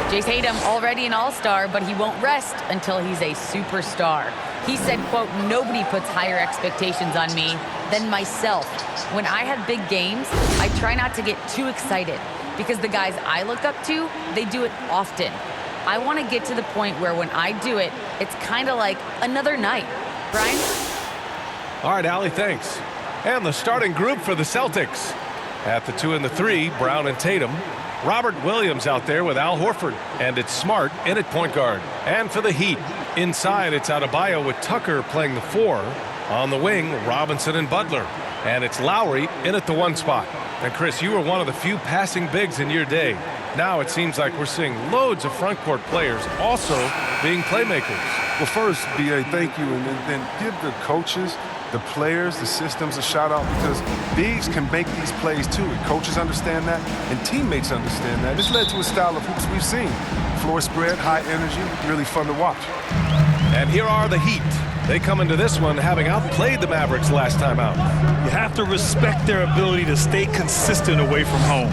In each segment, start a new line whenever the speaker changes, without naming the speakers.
Tatum, already an all-star, but he won't rest until he's a superstar. He said, quote, "Nobody puts higher expectations on me than myself. When I have big games, I try not to get too excited because the guys I look up to, they do it often. I want to get to the point where when I do it, it's kind of like another night." Brian?
All right, Allie, thanks. And the starting group for the Celtics. At the 2 and the 3, Brown and Tatum. Robert Williams out there with Al Horford. And it's Smart in at point guard. And for the Heat, inside it's Adebayo with Tucker playing the 4. On the wing, Robinson and Butler. And it's Lowry in at the 1 spot. And Chris, you were one of the few passing bigs in your day. Now it seems like we're seeing loads of front court players also being playmakers.
Well, first, B.A., thank you, and then give the coaches, the players, the systems a shout-out because bigs can make these plays too. And coaches understand that, and teammates understand that. This led to a style of hoops we've seen. Floor spread, high energy, really fun to watch.
And here are the Heat. They come into this one having outplayed the Mavericks last time out.
You have to respect their ability to stay consistent away from home,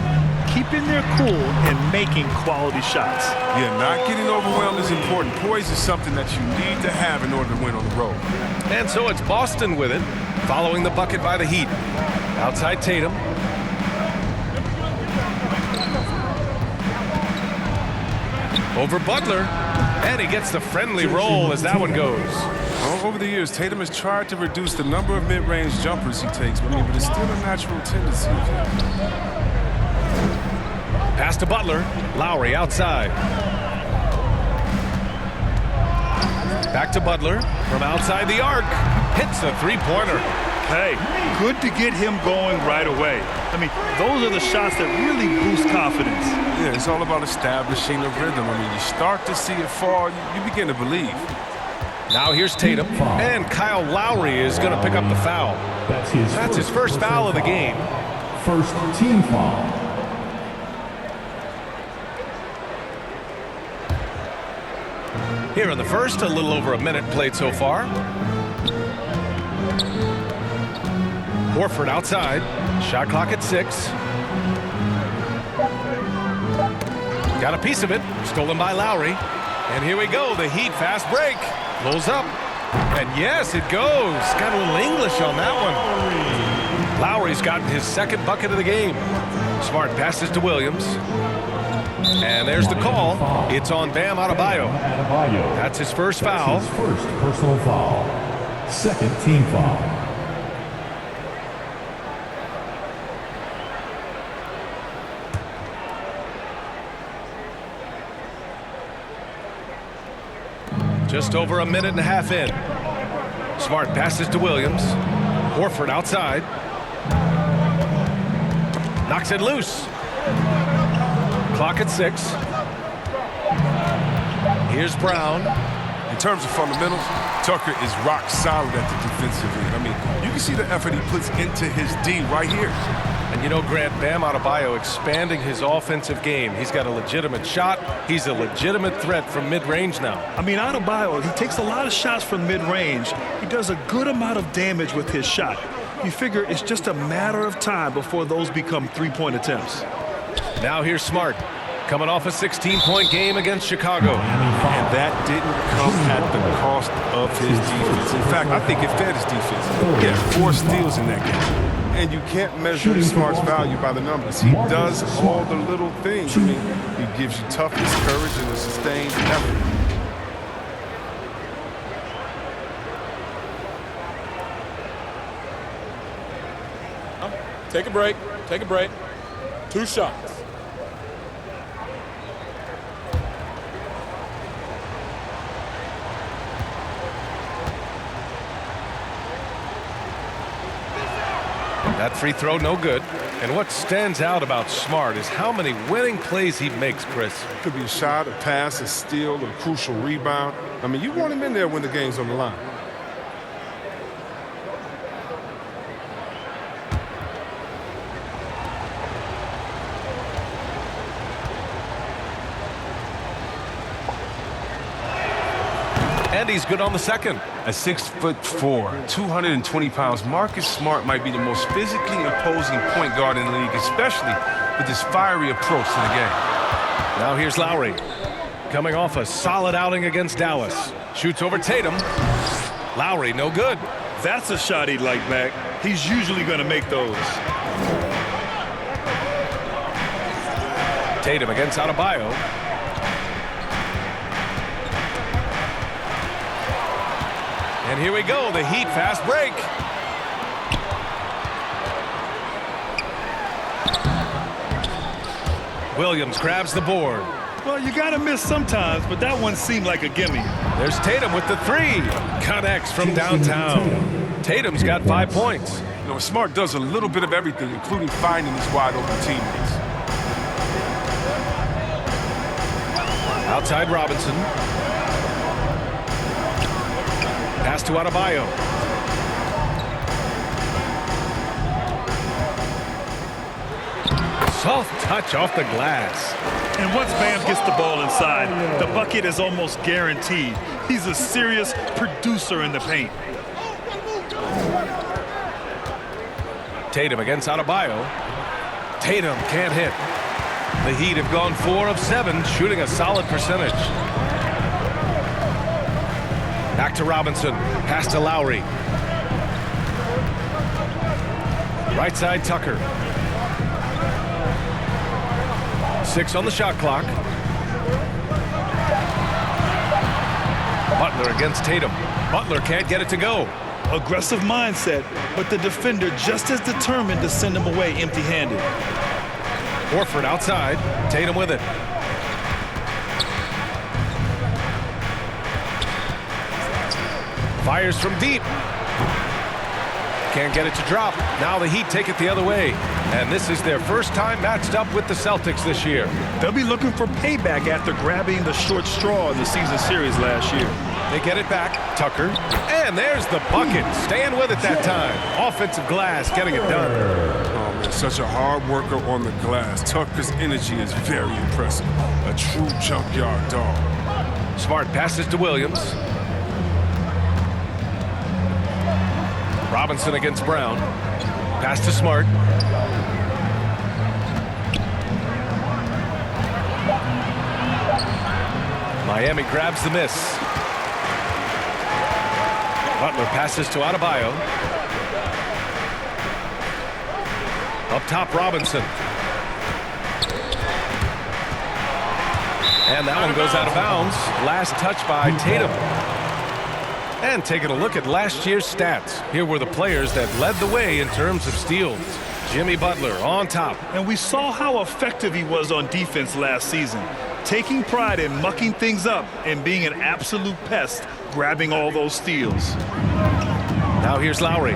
keeping their cool and making quality shots.
Yeah, not getting overwhelmed is important. Poise is something that you need to have in order to win on the road.
And so it's Boston with it, following the bucket by the Heat. Outside Tatum. Over Butler. And he gets the friendly roll as that one goes.
Over the years, Tatum has tried to reduce the number of mid-range jumpers he takes, but it's still a natural tendency.
Pass to Butler. Lowry outside. Back to Butler from outside the arc. Hits a three-pointer.
Hey, good to get him going right away. I mean, those are the shots that really boost confidence.
Yeah, it's all about establishing a rhythm. You start to see it fall, you begin to believe.
Now here's Tatum, and Kyle Lowry is going to pick up the foul. That's his first foul of the game.
First team foul.
Here in the first, a little over a minute played so far. Horford outside. Shot clock at 6. Got a piece of it. Stolen by Lowry. And here we go. The Heat fast break. Pulls up. And yes, it goes. Got a little English on that one. Lowry's gotten his second bucket of the game. Smart passes to Williams. And there's the call. It's on Bam Adebayo. That's his first foul.
His first personal foul. Second team foul.
Just over a minute and a half in. Smart passes to Williams. Horford outside. Knocks it loose. Clock at 6. Here's Brown.
In terms of fundamentals, Tucker is rock solid at the defensive end. You can see the effort he puts into his D right here.
And you know, Grant, Bam Adebayo expanding his offensive game. He's got a legitimate shot. He's a legitimate threat from mid-range now.
Adebayo, he takes a lot of shots from mid-range. He does a good amount of damage with his shot. You figure it's just a matter of time before those become three-point attempts.
Now here's Smart, coming off a 16-point game against Chicago.
And that didn't come at the cost of his defense. In fact, I think it fed his defense. He had 4 steals in that game. And you can't measure Smart's value by the numbers. He does all the little things. He gives you toughness, courage, and a sustained effort.
Take a break. Take a break. 2 shots.
That free throw, no good. And what stands out about Smart is how many winning plays he makes, Chris.
It could be a shot, a pass, a steal, a crucial rebound. You want him in there when the game's on the line.
And he's good on the second.
At 6'4", 220 pounds, Marcus Smart might be the most physically imposing point guard in the league, especially with his fiery approach to the game.
Now here's Lowry. Coming off a solid outing against Dallas. Shoots over Tatum. Lowry, no good.
That's a shot he'd like back. He's usually going to make those.
Tatum against Adebayo. And here we go, the Heat fast break. Williams grabs the board.
Well, you got to miss sometimes, but that one seemed like a gimme.
There's Tatum with the three. Connects from downtown. Tatum's got 5 points.
You know, Smart does a little bit of everything, including finding his wide open teammates.
Outside Robinson. Pass to Adebayo. Soft touch off the glass.
And once Bam gets the ball inside, the bucket is almost guaranteed. He's a serious producer in the paint.
Tatum against Adebayo. Tatum can't hit. The Heat have gone 4 of 7, shooting a solid percentage. Back to Robinson. Pass to Lowry. Right side Tucker. 6 on the shot clock. Butler against Tatum. Butler can't get it to go.
Aggressive mindset, but the defender just as determined to send him away empty-handed.
Horford outside. Tatum with it. Fires from deep. Can't get it to drop. Now the Heat take it the other way. And this is their first time matched up with the Celtics this year.
They'll be looking for payback after grabbing the short straw in the season series last year.
They get it back. Tucker. And there's the bucket. Staying with it that time. Offensive glass getting it done.
Oh, man, such a hard worker on the glass. Tucker's energy is very impressive. A true junkyard dog.
Smart passes to Williams. Robinson against Brown. Pass to Smart. Miami grabs the miss. Butler passes to Adebayo. Up top, Robinson. And that one goes out of bounds. Last touch by Tatum. And taking a look at last year's stats. Here were the players that led the way in terms of steals. Jimmy Butler on top.
And we saw how effective he was on defense last season. Taking pride in mucking things up and being an absolute pest, grabbing all those steals.
Now here's Lowry.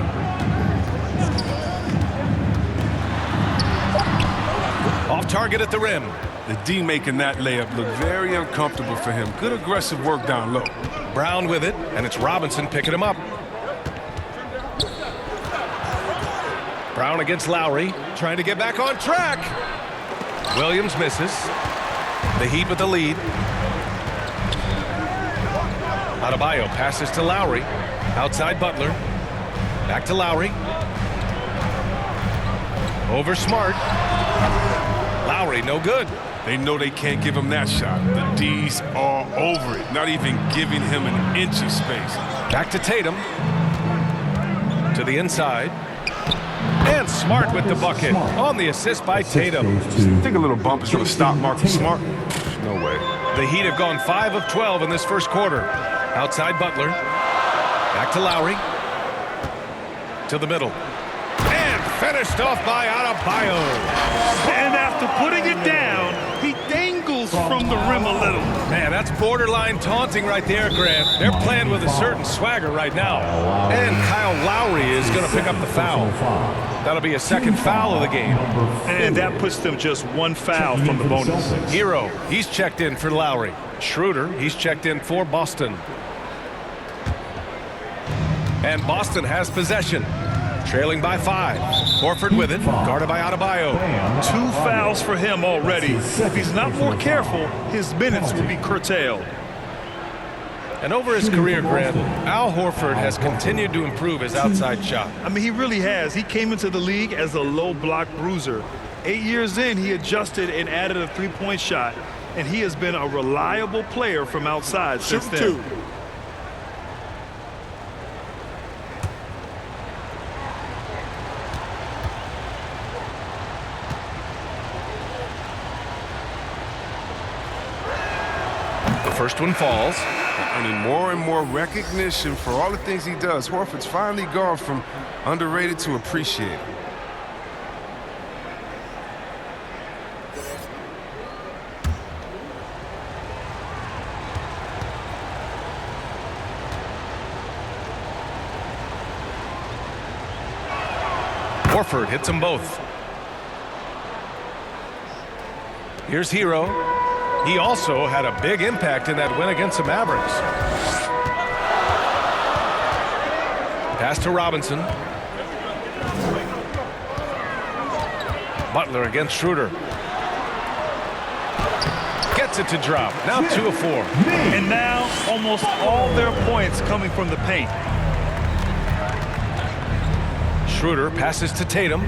Off target at the rim.
The D making that layup look very uncomfortable for him. Good aggressive work down low.
Brown with it, and it's Robinson picking him up. Brown against Lowry, trying to get back on track. Williams misses. The Heat with the lead. Adebayo passes to Lowry. Outside Butler. Back to Lowry. Over Smart. Lowry, no good.
They know they can't give him that shot. The D's are over it, not even giving him an inch of space.
Back to Tatum. To the inside. And Smart with the bucket on the assist by Tatum.
I think a little bump is going to stop Marcus Smart. No way.
The Heat have gone 5 of 12 in this first quarter. Outside Butler. Back to Lowry. To the middle. And finished off by Adebayo.
And after putting it down, he dangles from the rim a little.
Man, that's borderline taunting right there, Grant. They're playing with a certain swagger right now. And Kyle Lowry is going to pick up the foul. That'll be a second foul of the game.
And that puts them just one foul from the bonus.
Hero, he's checked in for Lowry. Schroeder, he's checked in for Boston. And Boston has possession. Trailing by 5. Horford with it, guarded by Adebayo.
2 fouls for him already. If he's not more careful, his minutes will be curtailed.
And over his career, Grant, Al Horford has continued to improve his outside shot.
I mean, he really has. He came into the league as a low block bruiser. 8 years in, he adjusted and added a 3-point shot. and he has been a reliable player from outside since then.
Shoot 2.
The first one falls.
Earning more and more recognition for all the things he does. Horford's finally gone from underrated to appreciated.
Horford hits them both. Here's Hero. He also had a big impact in that win against the Mavericks. Pass to Robinson. Butler against Schroeder. Gets it to drop. Now 2 of 4.
And now almost all their points coming from the paint.
Schroeder passes to Tatum.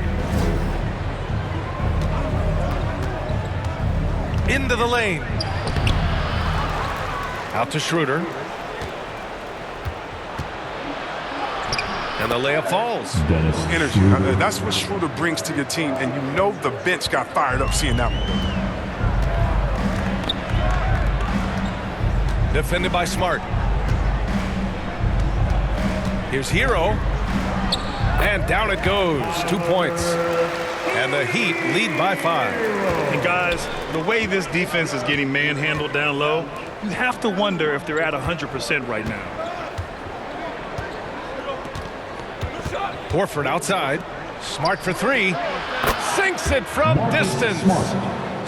Into the lane. Out to Schroeder. And the layup falls.
Energy. That's what Schroeder brings to your team, and you know the bench got fired up seeing that one.
Defended by Smart. Here's Hero. And down it goes. 2 points. And the Heat lead by 5.
And guys, the way this defense is getting manhandled down low, you have to wonder if they're at 100% right now.
Horford outside. Smart for 3. Sinks it from distance.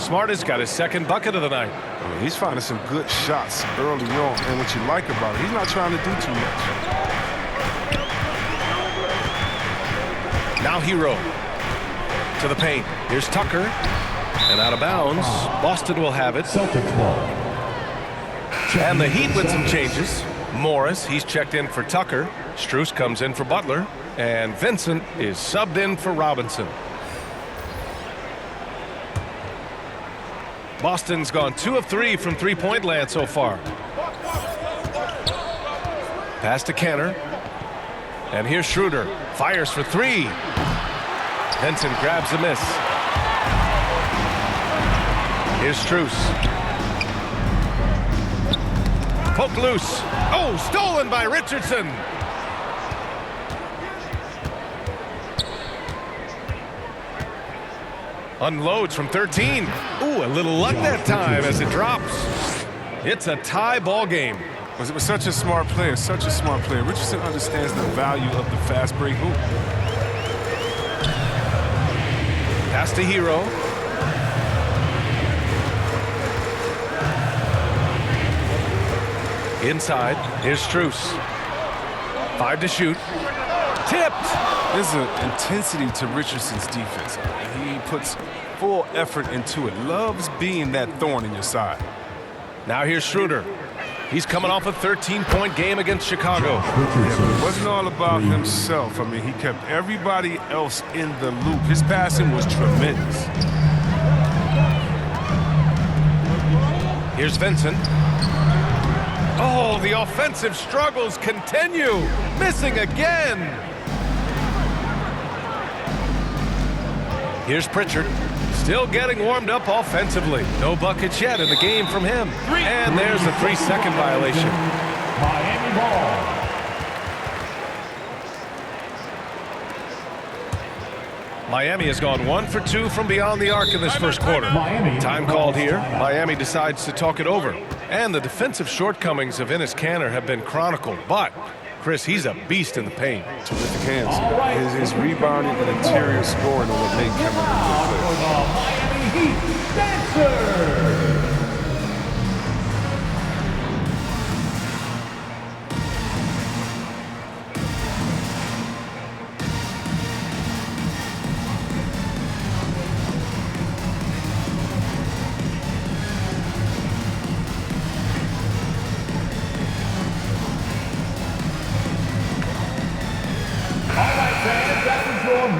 Smart has got his second bucket of the night.
He's finding some good shots early on, and what you like about it, he's not trying to do too much.
Now Hero to the paint. Here's Tucker. And out of bounds. Boston will have it.
Celtics ball.
And the Heat with some changes. Morris, he's checked in for Tucker. Strus comes in for Butler. And Vincent is subbed in for Robinson. Boston's gone 2 of 3 from three-point land so far. Pass to Kanter. And here's Schroeder. Fires for 3. Vincent grabs the miss. Here's Strus. Poke loose. Oh, stolen by Richardson. Unloads from 13. Ooh, a little luck that time as it drops. It's a tie ball game.
It was such a smart player, such a smart player. Richardson understands the value of the fast break hoop.
Pass to Hero. Inside, here's Strus. 5 to shoot. Tipped.
There's an intensity to Richardson's defense. He puts full effort into it. Loves being that thorn in your side.
Now here's Schroeder. He's coming off a 13-point game against Chicago.
Yeah, but it wasn't all about himself. I mean, he kept everybody else in the loop. His passing was tremendous.
Here's Vincent. Oh, the offensive struggles continue. Missing again. Here's Pritchard. Still getting warmed up offensively. No buckets yet in the game from him. And there's a 3-second violation.
Miami ball.
Miami has gone 1 for 2 from beyond the arc in this first quarter. Time called here. Miami decides to talk it over. And the defensive shortcomings of Enes Kanter have been chronicled. But, Chris, he's a beast in the paint.
Terrific hands. His rebounding and interior scoring are what make him a good player.
Miami Heat dancer.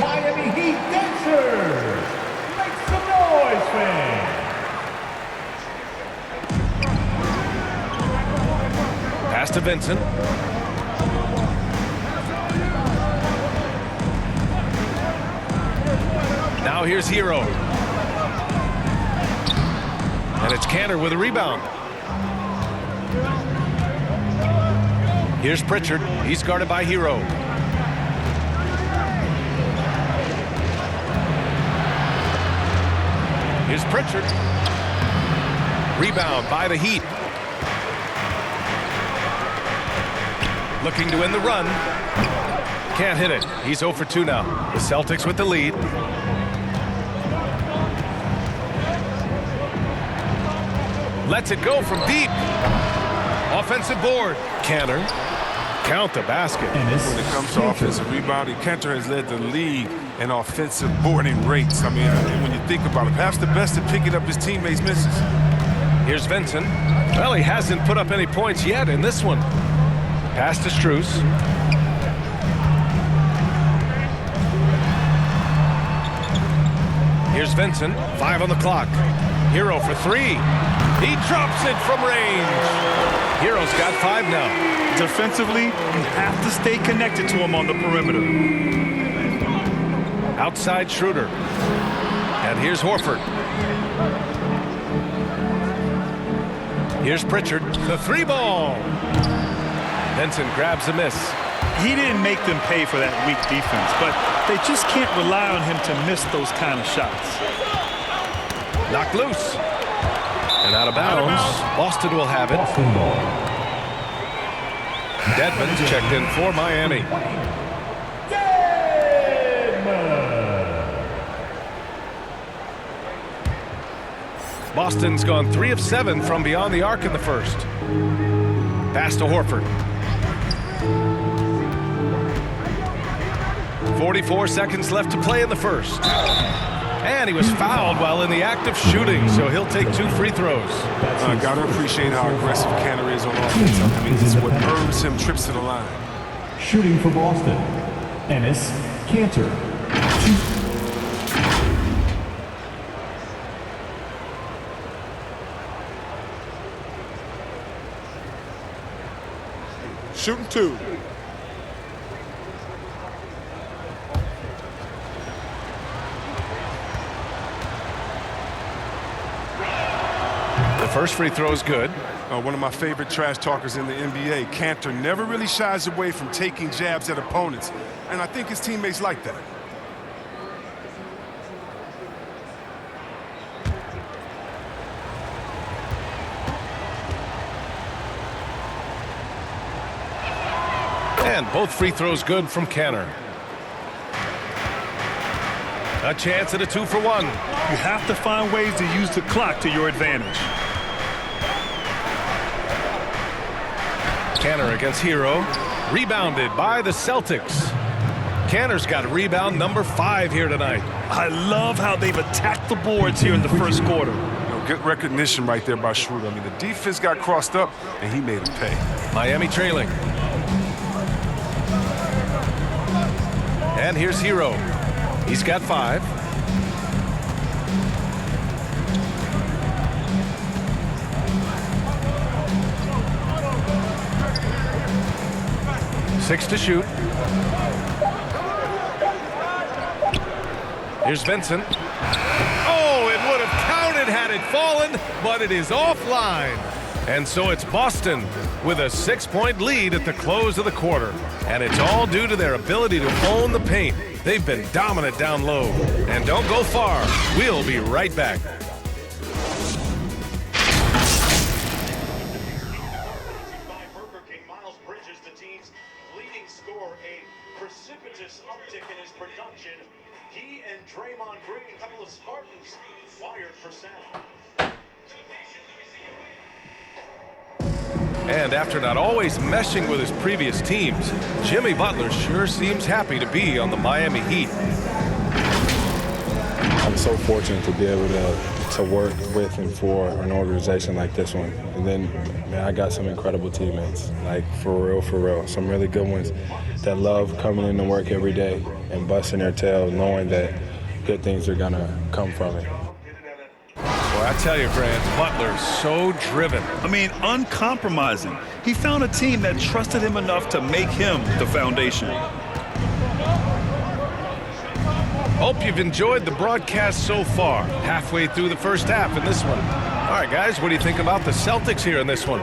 Miami Heat dancers. Make some noise, fans.
Pass to Vincent. Now here's Hero. And it's Cantor with a rebound. Here's Pritchard. He's guarded by Hero. Here's Pritchard. Rebound by the Heat. Looking to win the run. Can't hit it. He's 0 for 2 now. The Celtics with the lead. Lets it go from deep. Offensive board. Cantor. Count the basket.
When it comes to offensive rebounding, Cantor has led the league in offensive boarding rates. I mean, when you think about it, perhaps the best at picking up his teammates' misses.
Here's Vincent. Well, he hasn't put up any points yet in this one. Pass to Strus. Here's Vincent. 5 on the clock. Hero for 3. He drops it from range. Hero's got 5 now.
Defensively, you have to stay connected to him on the perimeter.
Outside Schroeder. And here's Horford. Here's Pritchard. The 3-ball. Vincent grabs a miss.
He didn't make them pay for that weak defense, but they just can't rely on him to miss those kind of shots.
Knocked loose. And out of bounds. Boston will have it. Dedmon's checked in for Miami. Boston's gone 3 of 7 from beyond the arc in the first. Pass to Horford. 44 seconds left to play in the first. And he was fouled while in the act of shooting, so he'll take 2 free throws.
Got to appreciate how aggressive Cantor is on offense. I mean, it's what earns him trips to the line.
Shooting for Boston, Enes Kanter.
Shooting 2.
The first free throw is good.
One of my favorite trash talkers in the NBA, Cantor, never really shies away from taking jabs at opponents, and I think his teammates like that.
And both free throws good from Cantor. A chance at a 2 for 1.
You have to find ways to use the clock to your advantage.
Cantor against Hero. Rebounded by the Celtics. Cantor's got rebound number 5 here tonight.
I love how they've attacked the boards here in the first quarter.
Good recognition right there by Schroeder. I mean, the defense got crossed up, and he made him pay.
Miami trailing. And here's Hero. He's got 5. Six to shoot. Here's Vincent. Oh, it would have counted had it fallen, but it is offline. And so it's Boston with a 6-point lead at the close of the quarter. And it's all due to their ability to own the paint. They've been dominant down low. And don't go far. We'll be right back. And after not always meshing with his previous teams, Jimmy Butler sure seems happy to be on the Miami Heat.
I'm so fortunate to be able to work with and for an organization like this one. And then, man, I got some incredible teammates, like for real. Some really good ones that love coming in to work every day and busting their tail, knowing that good things are gonna come from it.
Well,
I tell you, Grant, Butler, so driven.
I mean, uncompromising. He found a team that trusted him enough to make him the foundation.
Hope you've enjoyed the broadcast so far. Halfway through the first half in this one. All right, guys, what do you think about the Celtics here in this one?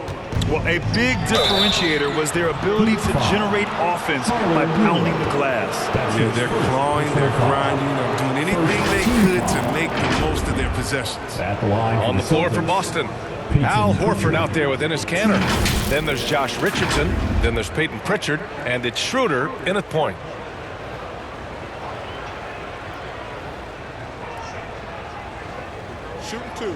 Well, a big differentiator was their ability to generate offense by pounding the glass.
Yeah, they're clawing, they're grinding, they're doing anything they could to make the most of their possessions.
On the floor for Boston, Al Horford out there with Enes Kanter. Then there's Josh Richardson. Then there's Peyton Pritchard. And it's Schroeder in at point.
Shooting 2.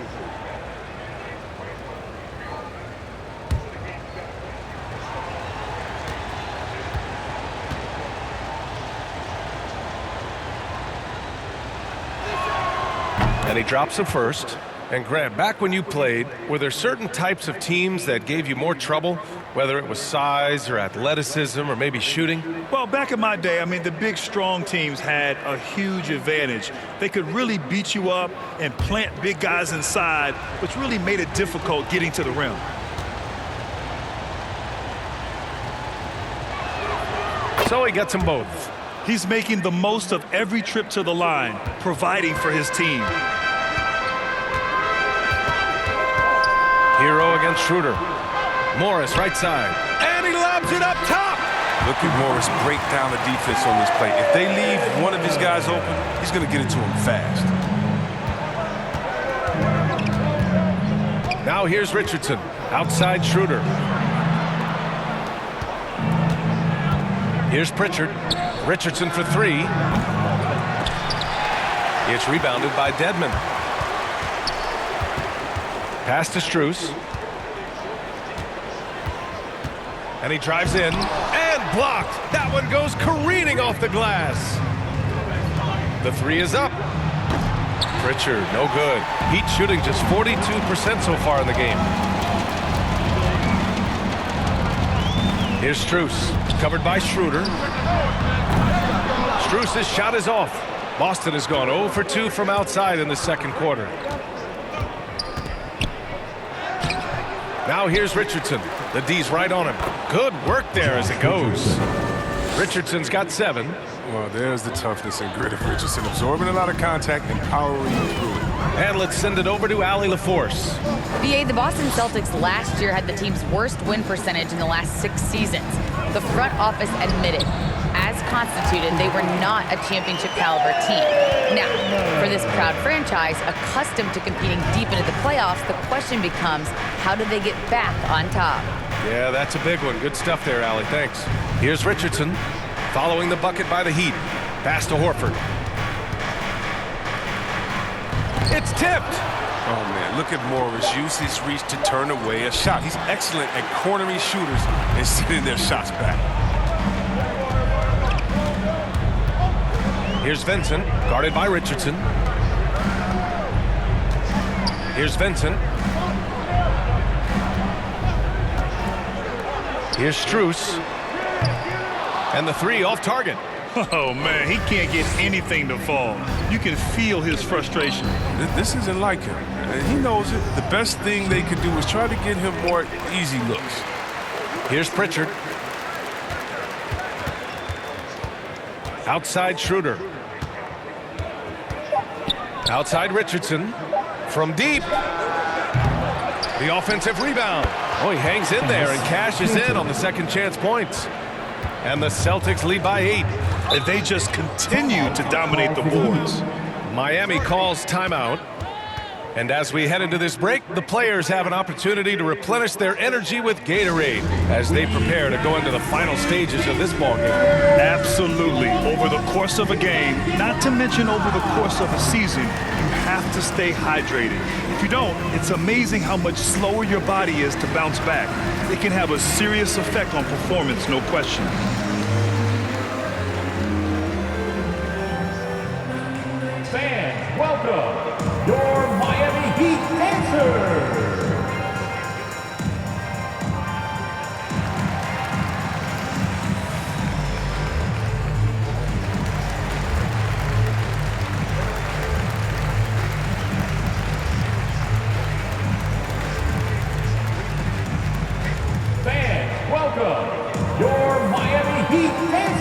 And he drops it first. And Grant, back when you played, were there certain types of teams that gave you more trouble, whether it was size or athleticism or maybe shooting?
Well, back in my day, I mean, the big, strong teams had a huge advantage. They could really beat you up and plant big guys inside, which really made it difficult getting to the rim.
So he gets them both.
He's making the most of every trip to the line, providing for his team.
Hero against Schroeder. Morris right side. And he lobs it up top.
Look at Morris break down the defense on this play. If they leave one of his guys open, he's going to get it to him fast.
Now here's Richardson. Outside Schroeder. Here's Pritchard. Richardson for 3. It's rebounded by Dedmon. Pass to Strus. And he drives in. And blocked. That one goes careening off the glass. The 3 is up. Pritchard, no good. Heat shooting just 42% so far in the game. Here's Strus. Covered by Schroeder. Strus' shot is off. Boston has gone 0 for 2 from outside in the second quarter. Now here's Richardson. The D's right on him. Good work there as it goes. Richardson's got 7.
Well, there's the toughness and grit of Richardson, absorbing a lot of contact and powering through it.
And let's send it over to Allie LaForce.
VA, the Boston Celtics last year had the team's worst win percentage in the last 6 seasons. The front office admitted, as constituted, they were not a championship caliber team. Now, for this proud franchise, accustomed to competing deep into the playoffs, the question becomes, how do they get back on top?
Yeah, that's a big one. Good stuff there, Allie. Thanks. Here's Richardson, following the bucket by the Heat. Pass to Horford. It's tipped.
Oh, man, look at Morris use his reach to turn away a shot. He's excellent at cornering shooters and sending their shots back.
Here's Vincent, guarded by Richardson. Here's Vincent. Here's Strus. And the 3 off target.
Oh, man, he can't get anything to fall. You can feel his frustration.
This isn't like him, and he knows it. The best thing they could do is try to get him more easy looks.
Here's Pritchard. Outside Schroeder. Outside Richardson. From deep. The offensive rebound. Oh, he hangs in there and cashes in on the second chance points. And the Celtics lead by 8.
And they just continue to dominate the boards.
Miami calls timeout. And as we head into this break, the players have an opportunity to replenish their energy with Gatorade as they prepare to go into the final stages of this ballgame.
Absolutely. Over the course of a game, not to mention over the course of a season, you have to stay hydrated. If you don't, it's amazing how much slower your body is to bounce back. It can have a serious effect on performance, no question.
Fans, welcome your Miami Heat answers.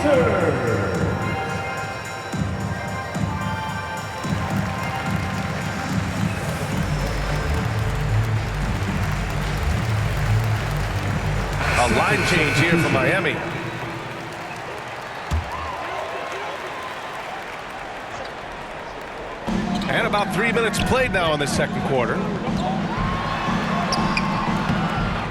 Serve.
A line change here for Miami. And about 3 minutes played now in the second quarter.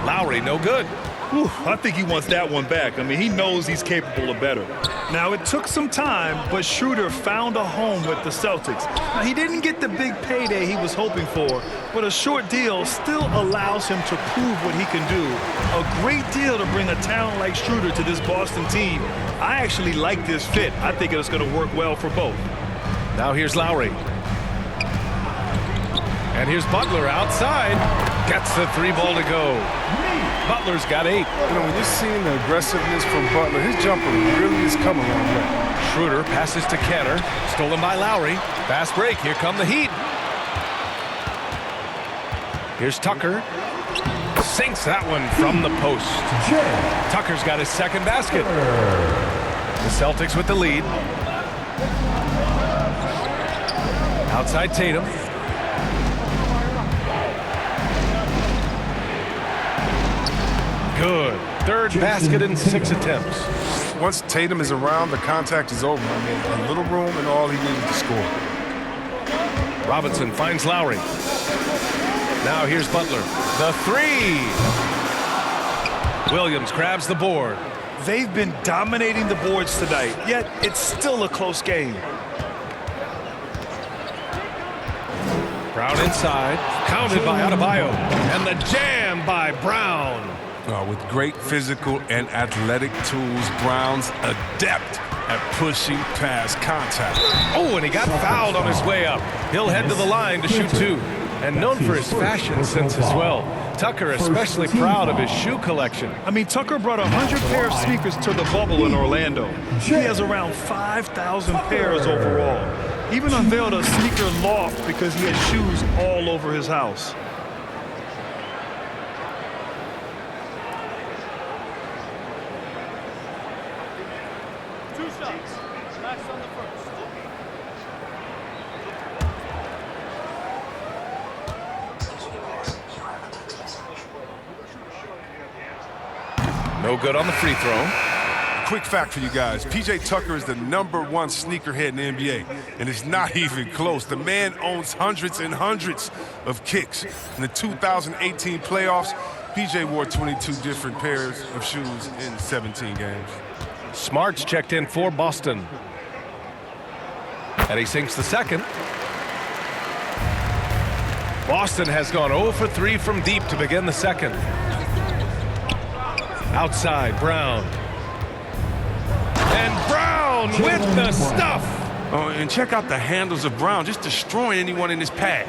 Lowry, no good.
Whew, I think he wants that one back. I mean, he knows he's capable of better. Now, it took some time, but Schroeder found a home with the Celtics. Now, he didn't get the big payday he was hoping for, but a short deal still allows him to prove what he can do. A great deal to bring a talent like Schroeder to this Boston team. I actually like this fit. I think it's going to work well for both.
Now here's Lowry. And here's Butler outside. Gets the 3 ball to go. Butler's got 8.
You know, when you're seeing the aggressiveness from Butler, his jumper really has come a long way.
Schroeder passes to Canner. Stolen by Lowry. Fast break. Here come the Heat. Here's Tucker. Sinks that one from the post. Tucker's got his second basket. The Celtics with the lead. Outside Tatum. Good. Third basket in 6 attempts.
Once Tatum is around, the contact is over. I mean, a little room and all he needed to score.
Robinson finds Lowry. Now here's Butler. The 3. Williams grabs the board.
They've been dominating the boards tonight, yet it's still a close game.
Brown inside. Counted by Adebayo. And the jam by Brown.
With great physical and athletic tools, Brown's adept at pushing past contact.
Oh, and he got fouled on his way up. He'll head to the line to shoot 2. And known for his fashion sense as well. Tucker especially proud of his shoe collection.
I mean, Tucker brought 100 pair of sneakers to the bubble in Orlando. He has around 5,000 pairs overall. He even unveiled a sneaker loft because he had shoes all over his house.
No good on the free throw.
Quick fact for you guys. P.J. Tucker is the #1 sneakerhead in the NBA, and it's not even close. The man owns hundreds and hundreds of kicks. In the 2018 playoffs, P.J. wore 22 different pairs of shoes in 17 games.
Smart's checked in for Boston. And he sinks the second. Boston has gone 0 for 3 from deep to begin the second. Outside, Brown. And Brown with the stuff.
Oh, and check out the handles of Brown, just destroying anyone in his path.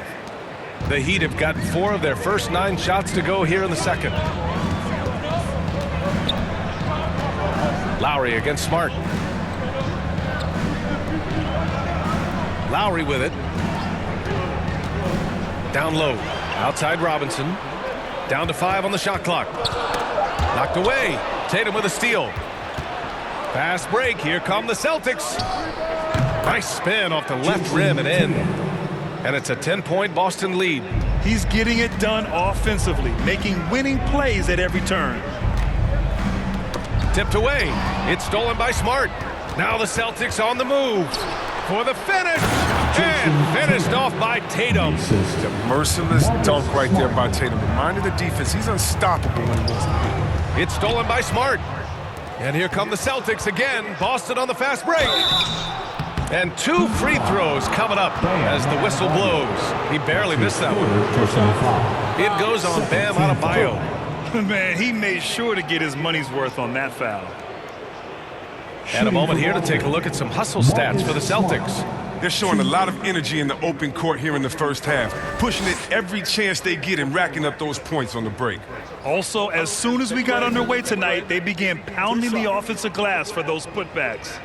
The Heat have gotten 4 of their first 9 shots to go here in the second. Lowry against Smart. Lowry with it. Down low. Outside Robinson. Down to 5 on the shot clock. Knocked away. Tatum with a steal. Fast break. Here come the Celtics. Nice spin off the left rim and in. And it's a 10-point Boston lead.
He's getting it done offensively, making winning plays at every turn.
Tipped away. It's stolen by Smart. Now the Celtics on the move for the finish. And finished off by Tatum.
The merciless dunk right there by Tatum. Reminded the defense, he's unstoppable when he wants to be.
It's stolen by Smart. And here come the Celtics again. Boston on the fast break. And 2 free throws coming up as the whistle blows. He barely missed that one. It goes on Bam Adebayo.
Man, he made sure to get his money's worth on that foul.
And a moment here to take a look at some hustle stats for the Celtics.
They're showing a lot of energy in the open court here in the first half, pushing it every chance they get and racking up those points on the break.
Also, as soon as we got underway tonight, they began pounding the offensive glass for those putbacks.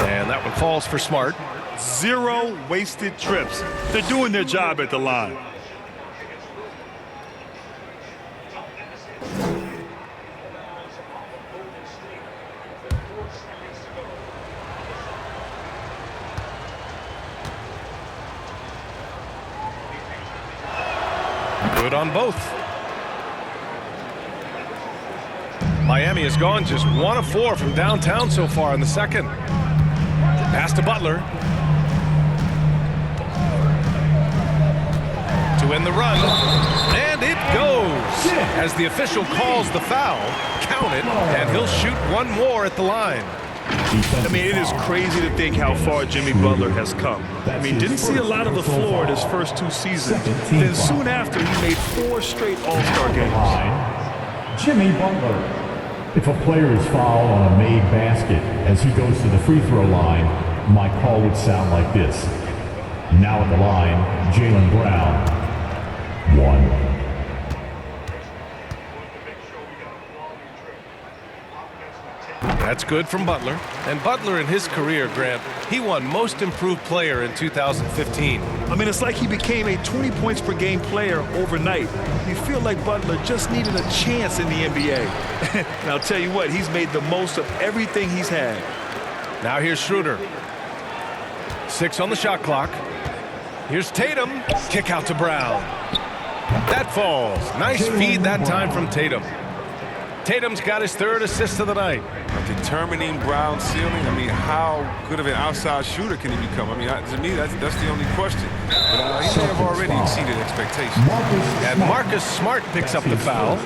And that one falls for Smart.
0 wasted trips. They're doing their job at the line.
Good on both. Miami has gone just 1 of 4 from downtown so far in the second. Pass to Butler. To end the run. And it goes. As the official calls the foul, count it, and he'll shoot one more at the line.
I mean, it is crazy to think how far Jimmy Butler has come. I mean, didn't see a lot of the floor in his first 2 seasons. Then soon after, he made 4 straight All-Star games.
Jimmy Butler. If a player is fouled on a made basket as he goes to the free throw line, my call would sound like this. Now at the line, Jaylen Brown. 1.
That's good from Butler. And Butler in his career, Grant, he won Most Improved Player in 2015.
I mean, it's like he became a 20 points per game player overnight. You feel like Butler just needed a chance in the NBA. And I'll tell you what, he's made the most of everything he's had.
Now here's Schroeder. 6 on the shot clock. Here's Tatum. Kick out to Brown. That falls. Nice feed that time from Tatum. Tatum's got his 3rd assist of the night.
Determining Brown's ceiling. I mean, how good of an outside shooter can he become? I mean, to me, that's the only question. But he may have already exceeded expectations.
And Marcus Smart picks up the foul.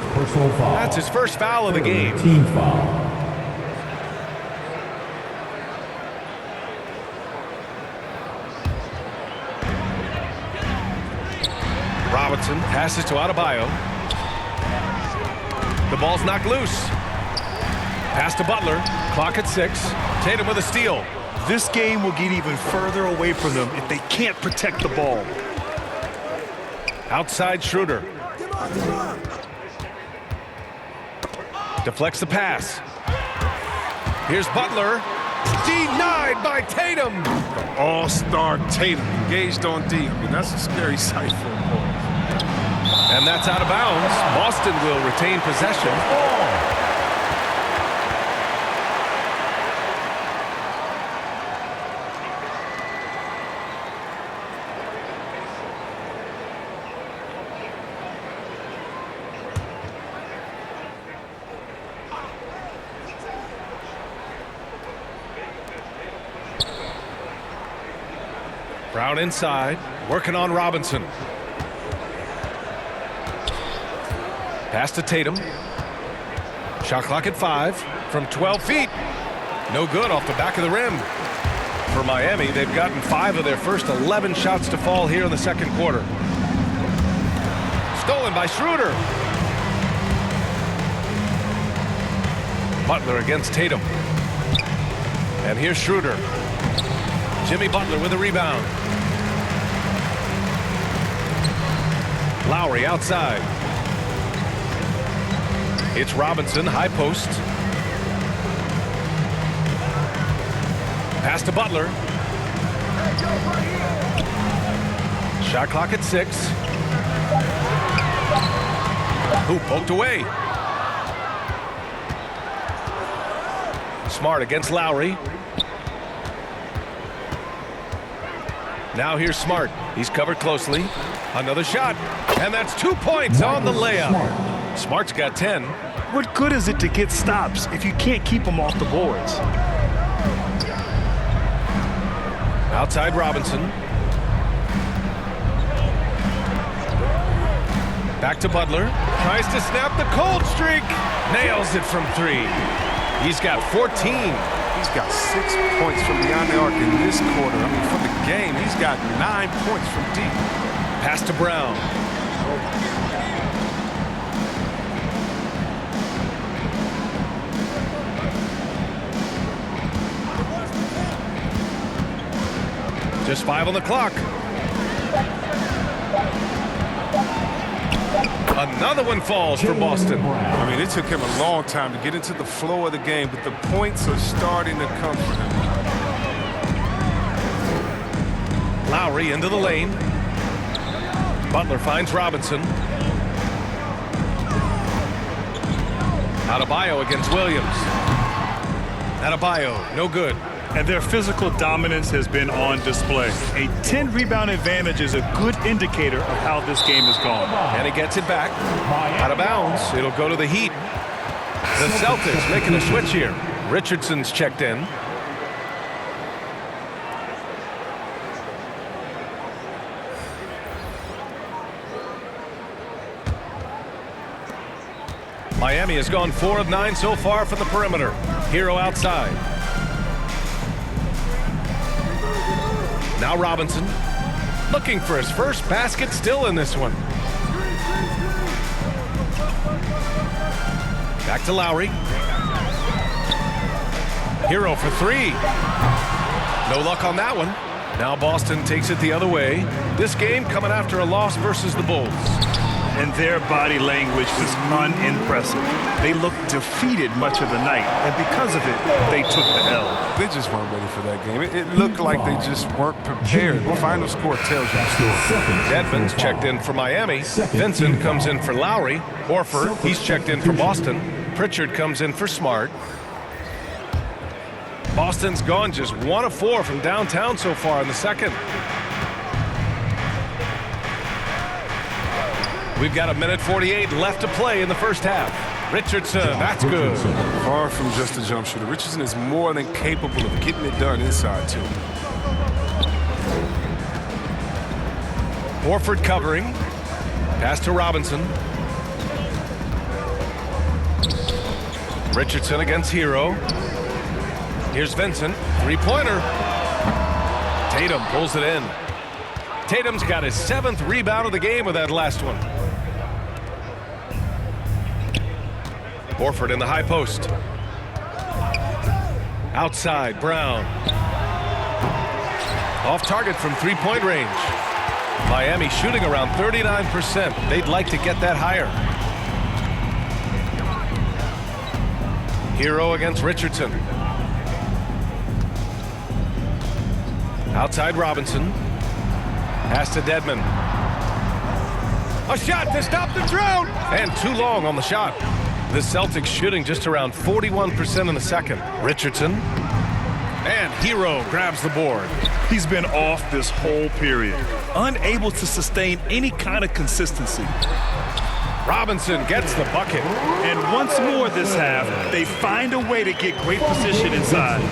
That's his first foul of the game.
Team foul.
Robinson passes to Adebayo. The ball's knocked loose. Pass to Butler. Clock at 6. Tatum with a steal.
This game will get even further away from them if they can't protect the ball.
Outside Schroeder. Deflects the pass. Here's Butler. Denied by Tatum.
All-star Tatum engaged on D. I mean, that's a scary sight for him.
And that's out of bounds. Boston will retain possession. Brown inside, working on Robinson. Pass to Tatum. Shot clock at 5 from 12 feet. No good off the back of the rim. For Miami, they've gotten 5 of their first 11 shots to fall here in the second quarter. Stolen by Schroeder. Butler against Tatum. And here's Schroeder. Jimmy Butler with a rebound. Lowry outside. It's Robinson, high post. Pass to Butler. Shot clock at 6. Who poked away? Smart against Lowry. Now here's Smart. He's covered closely. Another shot. And that's 2 points on the layup. Smart's got 10.
What good is it to get stops if you can't keep them off the boards?
Outside Robinson. Back to Butler. Tries to snap the cold streak. Nails it from 3. He's got 14.
He's got 6 points from beyond the arc in this quarter. I mean, for the game, he's got 9 points from deep.
Pass to Brown. Just 5 on the clock. Another one falls for Boston.
I mean, it took him a long time to get into the flow of the game, but the points are starting to come for him.
Lowry into the lane. Butler finds Robinson. Adebayo against Williams. Adebayo, no good.
And their physical dominance has been on display. A 10-rebound advantage is a good indicator of how this game has gone.
And he gets it back. Out of bounds. It'll go to the Heat. The Celtics making a switch here. Richardson's checked in. Miami has gone 4 of 9 so far from the perimeter. Hero outside. Now Robinson looking for his first basket, still in this one. Back to Lowry. Hero for 3. No luck on that one. Now Boston takes it the other way. This game coming after a loss versus the Bulls.
And their body language was unimpressive. They looked defeated much of the night, and because of it, they took the L.
They just weren't ready for that game. It looked like they just weren't prepared. The final score tells you the story.
Edmonds checked in for Miami. Vincent comes in for Lowry. Horford, he's checked in for Boston. Pritchard comes in for Smart. Boston's gone just 1 of 4 from downtown so far in the second. We've got 1:48 left to play in the first half. Richardson, that's good.
Far from just a jump shooter. Richardson is more than capable of getting it done inside, too.
Horford covering. Pass to Robinson. Richardson against Hero. Here's Vincent. Three-pointer. Tatum pulls it in. Tatum's got his 7th rebound of the game with that last one. Horford in the high post. Outside, Brown. Off target from three-point range. Miami shooting around 39%. They'd like to get that higher. Hero against Richardson. Outside Robinson. Pass to Dedmon. A shot to stop the drought! And too long on the shot. The Celtics shooting just around 41% in the second. Richardson. And Hero grabs the board.
He's been off this whole period, unable to sustain any kind of consistency.
Robinson gets the bucket.
And once more this half, they find a way to get great position inside.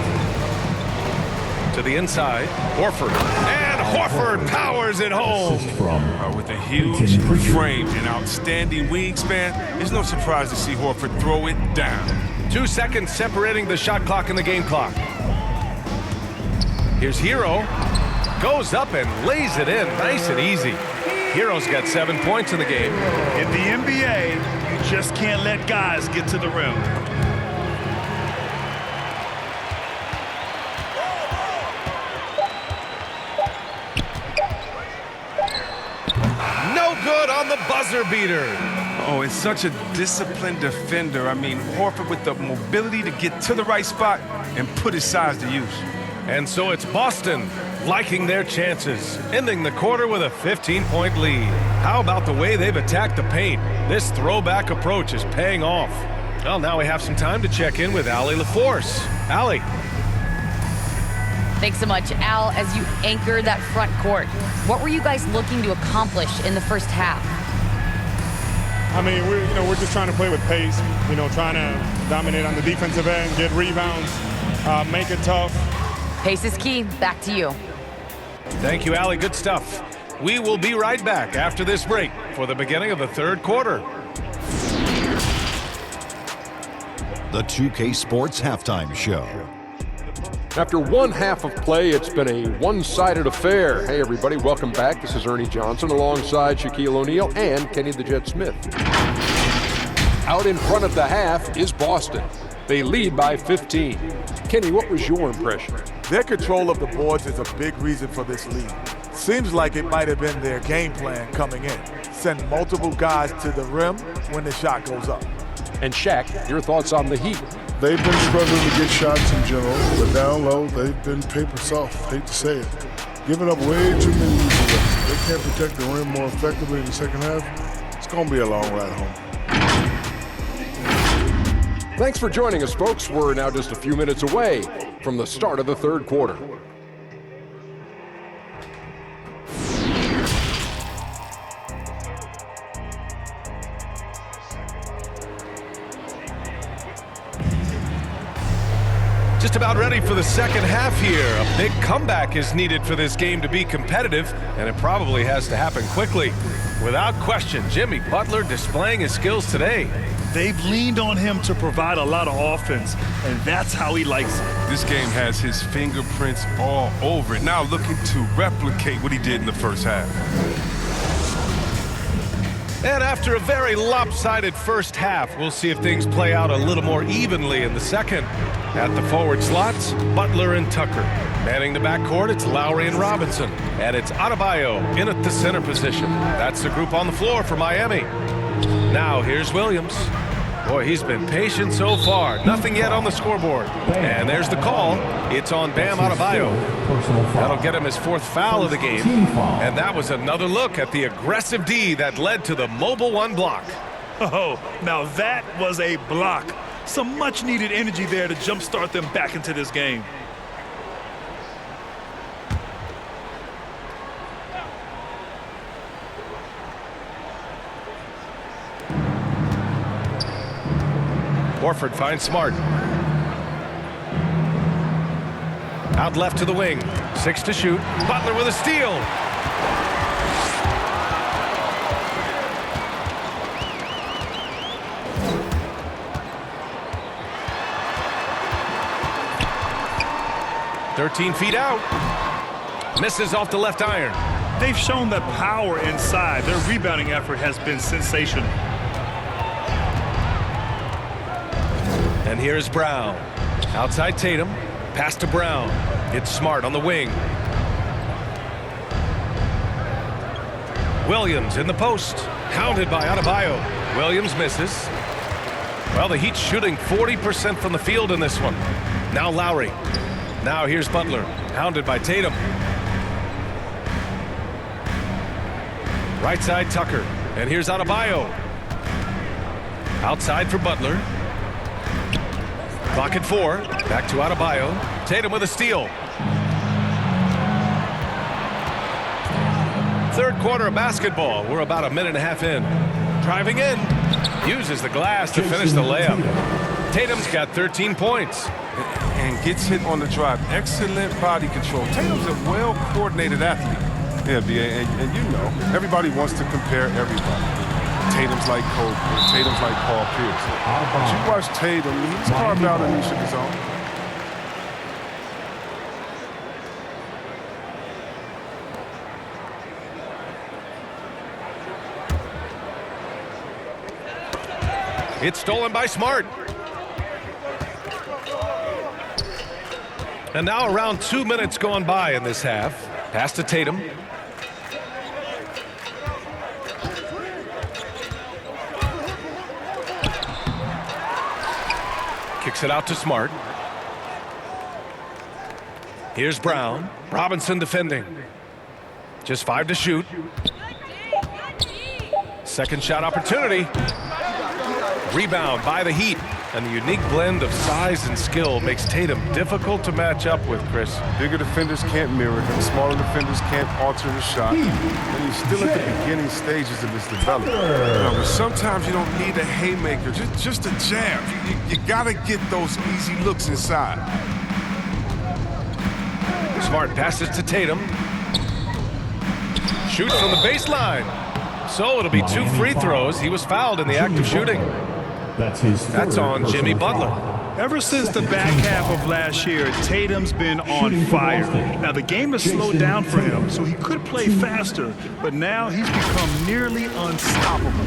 To the inside, Horford. And Horford powers it home.
With a huge frame and outstanding wingspan, it's no surprise to see Horford throw it down.
2 seconds separating the shot clock and the game clock. Here's Hero. Goes up and lays it in nice and easy. Hero's got 7 points in the game.
In the NBA, you just can't let guys get to the rim.
Good on the buzzer beater.
Oh, it's such a disciplined defender. I mean, Horford with the mobility to get to the right spot and put his size to use.
And so it's Boston liking their chances, ending the quarter with a 15-point lead. How about the way they've attacked the paint? This throwback approach is paying off. Well, now we have some time to check in with Allie LaForce. Allie.
Thanks so much, Al. As you anchor that front court, what were you guys looking to accomplish in the first half?
I mean, we're just trying to play with pace. Trying to dominate on the defensive end, get rebounds, make it tough.
Pace is key. Back to you.
Thank you, Allie. Good stuff. We will be right back after this break for the beginning of the third quarter.
The 2K Sports Halftime Show.
After one half of play, it's been a one-sided affair. Hey, everybody, welcome back. This is Ernie Johnson alongside Shaquille O'Neal and Kenny the Jet Smith. Out in front of the half is Boston. They lead by 15. Kenny, what was your impression?
Their control of the boards is a big reason for this lead. Seems like it might have been their game plan coming in. Send multiple guys to the rim when the shot goes up.
And Shaq, your thoughts on the Heat?
They've been struggling to get shots in general, but down low, they've been paper soft. Hate to say it.
giving up way too many easy looks. They can't protect the rim more effectively in the second half. It's going to be a long ride home.
Thanks for joining us, folks. We're now just a few minutes away from the start of the third quarter.
Just about ready for the second half here. A big comeback is needed for this game to be competitive, and it probably has to happen quickly. Without question, Jimmy Butler displaying his skills today.
They've leaned on him to provide a lot of offense, and that's how he likes it.
This game has his fingerprints all over it. Now looking to replicate what he did in the first half.
And after a very lopsided first half, we'll see if things play out a little more evenly in the second. At the forward slots, Butler and Tucker. Manning the backcourt, it's Lowry and Robinson. And it's Adebayo in at the center position. That's the group on the floor for Miami. Now here's Williams. Boy, he's been patient so far. Nothing yet on the scoreboard. And there's the call. It's on Bam Adebayo. That'll get him his fourth foul of the game. And that was another look at the aggressive D that led to the mobile one block.
Oh, now that was a block. Some much-needed energy there to jumpstart them back into this game.
Horford finds Smart. Out left to the wing. 6 to shoot. Butler with a steal. "13 feet out." Misses off the left iron.
They've shown that power inside. Their rebounding effort has been sensational.
And here's Brown. Outside Tatum. Pass to Brown. It's Smart on the wing. Williams in the post. Hounded by Adebayo. Williams misses. Well, the Heat's shooting 40% from the field in this one. Now Lowry. Now here's Butler. Hounded by Tatum. Right side Tucker. And here's Adebayo. Outside for Butler. Clock at 4. Back to Adebayo. Tatum with a steal. Third quarter of basketball. We're about a minute and a half in. Driving in. Uses the glass to finish the layup. Tatum's got 13 points.
And gets hit on the drive. Excellent body control. Tatum's a well-coordinated athlete. Yeah, B.A., and you know, everybody wants to compare everybody. Tatum's like Kobe. Tatum's like Paul Pierce. But you watch Tatum, he's carved out a niche of his own.
It's stolen by Smart. And now around 2 minutes gone by in this half. Pass to Tatum. Kicks it out to Smart. Here's Brown. Robinson defending. Just 5 to shoot. Second shot opportunity. Rebound by the Heat. And the unique blend of size and skill makes Tatum difficult to match up with, Chris.
Bigger defenders can't mirror him. Smaller defenders can't alter the shot. And he's still at the beginning stages of his development. But sometimes you don't need a haymaker, just a jab. You got to get those easy looks inside.
Smart passes to Tatum. Shoots from the baseline. So it'll be 2 free throws. He was fouled in the act of shooting. That's on Jimmy Butler.
Ever since the back half of last year, Tatum's been on fire. Now, the game has slowed down for him, so he could play faster, but now he's become nearly unstoppable.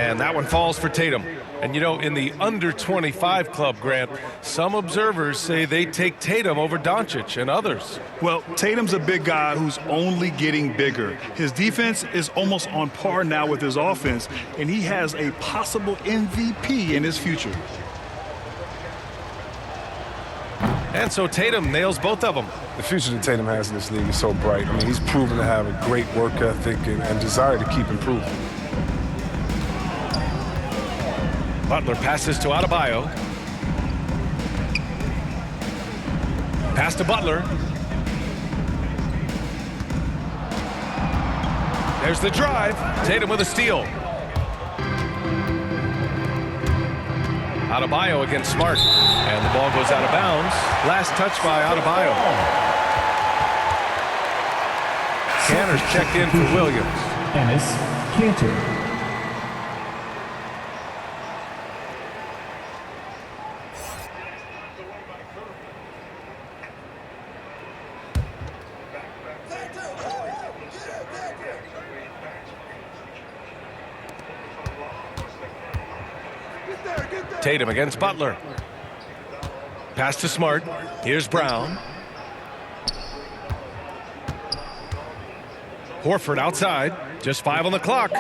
And that one falls for Tatum. And, you know, in the under 25 club, Grant, some observers say they take Tatum over Doncic and others.
Well, Tatum's a big guy who's only getting bigger. His defense is almost on par now with his offense, and he has a possible MVP in his future.
And so Tatum nails both of them.
The future that Tatum has in this league is so bright. I mean, he's proven to have a great work ethic and desire to keep improving.
Butler passes to Adebayo. Pass to Butler. There's the drive. Tatum with a steal. Adebayo against Smart. And the ball goes out of bounds. Last touch by Adebayo. Canner's checked in for Williams.
Ennis Cantor.
Tatum against Butler. Pass to Smart. Here's Brown. Horford outside. Just 5 on the clock.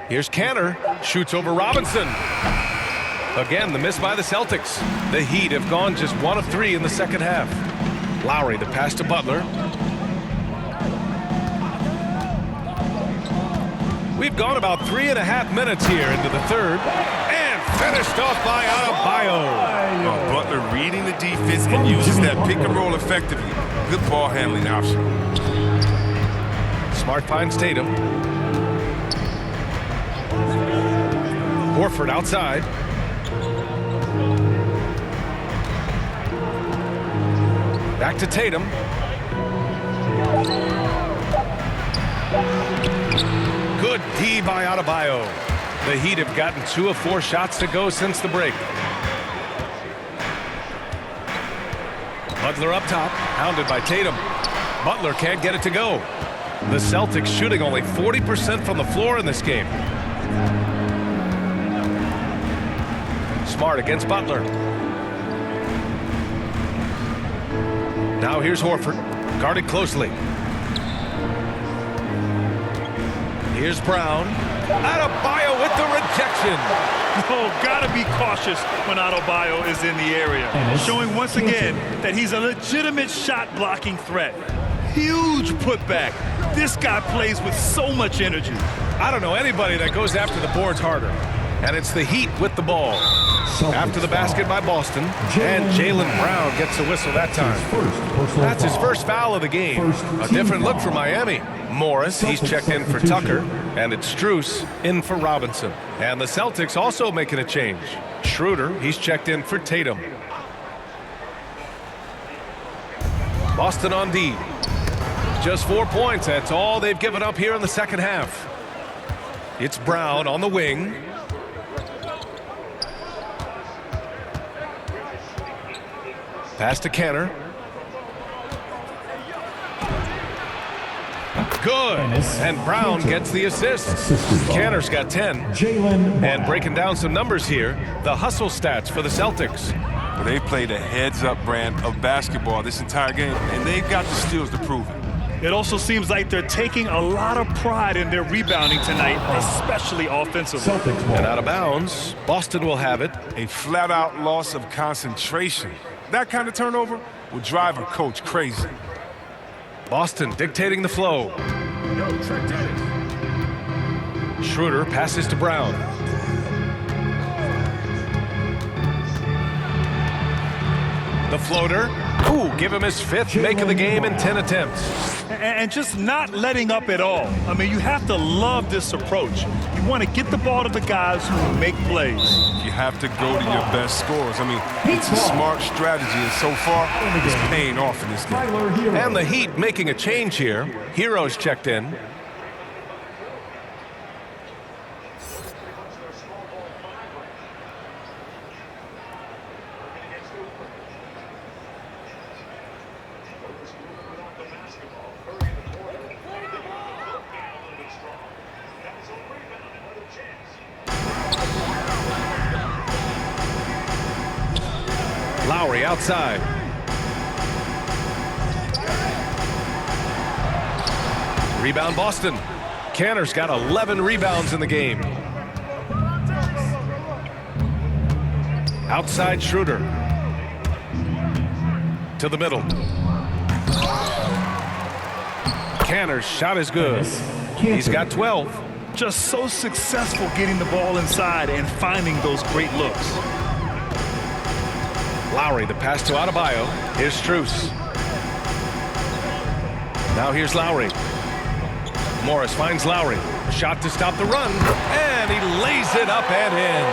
Here's Canner. Shoots over Robinson. Again, the miss by the Celtics. The Heat have gone just 1 of 3 in the second half. Lowry, the pass to Butler. We've gone about 3.5 minutes here into the third. And finished off by Adebayo.
Butler reading the defense and uses that pick and roll effectively. Good ball handling option.
Smart finds Tatum. Horford outside. Back to Tatum. Good D by Adebayo. The Heat have gotten 2 of 4 shots to go since the break. Butler up top, hounded by Tatum. Butler can't get it to go. The Celtics shooting only 40% from the floor in this game. Smart against Butler. Now here's Horford, guarded closely. Here's Brown. Adebayo with the rejection.
Oh, gotta be cautious when Adebayo is in the area. Showing once again that he's a legitimate shot-blocking threat. Huge putback. This guy plays with so much energy.
I don't know anybody that goes after the boards harder. And it's the Heat with the ball. After the basket by Boston. And Jaylen Brown gets a whistle that time. That's his first foul of the game. A different look for Miami. Morris, he's checked in for Tucker. And it's Strus in for Robinson. And the Celtics also making a change. Schroeder, he's checked in for Tatum. Boston on D. Just 4 points. That's all they've given up here in the second half. It's Brown on the wing. Pass to Canner. Good. And Brown gets the assist. Canner's got 10. And breaking down some numbers here, the hustle stats for the Celtics.
Well, they played a heads-up brand of basketball this entire game, and they've got the skills to prove it.
It also seems like they're taking a lot of pride in their rebounding tonight, especially offensively.
And out of bounds, Boston will have it.
A flat-out loss of concentration. That kind of turnover will drive a coach crazy.
Boston dictating the flow. Schroeder passes to Brown. The floater. Ooh, give him his 5th make of the game in 10 attempts.
And just not letting up at all. I mean, you have to love this approach. You want to get the ball to the guys who make plays.
You have to go to your best scorers. I mean, it's a smart strategy, and so far, it's paying off in this game.
And the Heat making a change here. Hero's checked in. Lowry outside. Rebound Boston. Kanter's got 11 rebounds in the game. Outside Schroeder. To the middle. Kanter's shot is good. He's got 12.
Just so successful getting the ball inside and finding those great looks.
Lowry, the pass to Adebayo. Here's Strus. Now here's Lowry. Morris finds Lowry. Shot to stop the run, and he lays it up and in.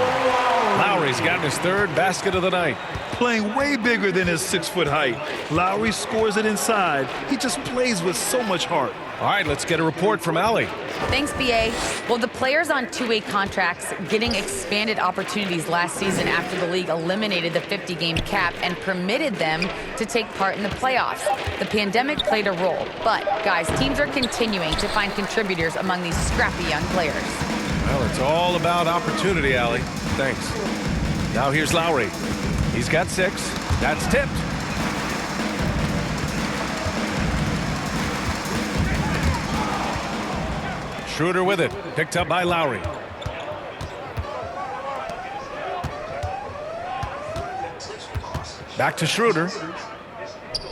Lowry's gotten his third basket of the night.
Playing way bigger than his 6-foot height. Lowry scores it inside. He just plays with so much heart.
All right, let's get a report from Allie.
Thanks, BA. Well, the players on two-way contracts getting expanded opportunities last season after the league eliminated the 50-game cap and permitted them to take part in the playoffs. The pandemic played a role, but, guys, teams are continuing to find contributors among these scrappy young players.
Well, it's all about opportunity, Allie. Thanks. Now here's Lowry. He's got 6. That's tipped. Schroeder with it. Picked up by Lowry. Back to Schroeder.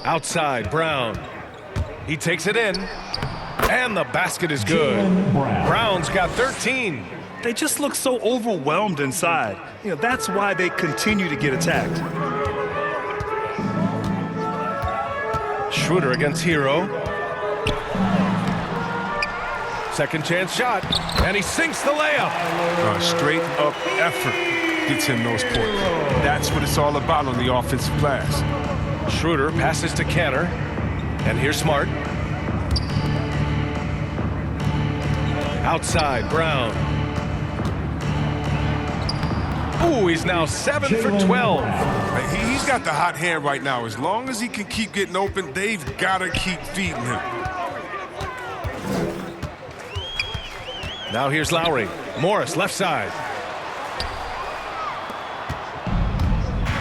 Outside, Brown. He takes it in. And the basket is good. Brown's got 13.
They just look so overwhelmed inside. You know, that's why they continue to get attacked.
Schroeder against Hero. Second chance shot, and he sinks the layup.
Straight up effort gets him those points. That's what it's all about on the offensive glass.
Schroeder passes to Kanter, and here's Smart. Outside, Brown. Ooh, he's now 7 for 12.
He's got the hot hand right now. As long as he can keep getting open, they've got to keep feeding him.
Now here's Lowry. Morris, left side.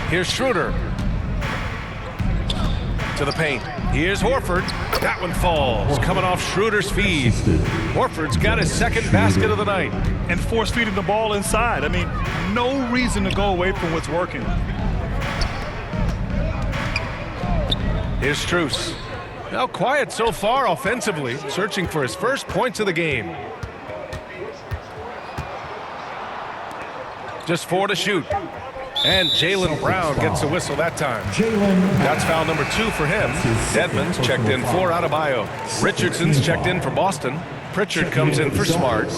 Here's Schroeder. To the paint. Here's Horford. That one falls. Coming off Schroeder's feed. Horford's got his second basket of the night.
And force-feeding the ball inside. I mean, no reason to go away from what's working.
Here's Strus. Now quiet so far offensively. Searching for his first points of the game. Just 4 to shoot. And Jaylen Brown gets a whistle that time. That's foul number 2 for him. Dedmon's checked in for Adebayo. Richardson's checked in for Boston. Pritchard comes in for Smart.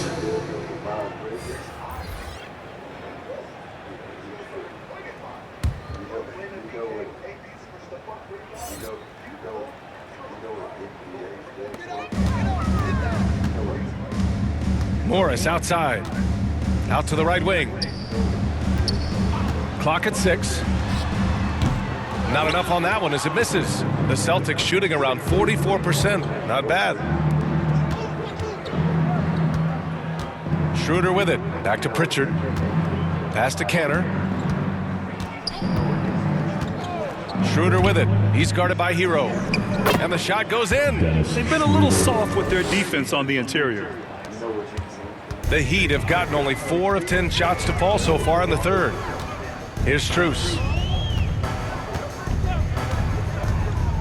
Morris outside. Out to the right wing. Clock at 6. Not enough on that one as it misses. The Celtics shooting around 44%. Not bad. Schroeder with it. Back to Pritchard. Pass to Kanter. Schroeder with it. He's guarded by Hero. And the shot goes in.
They've been a little soft with their defense on the interior.
The Heat have gotten only 4 of 10 shots to fall so far in the third. Here's Strus.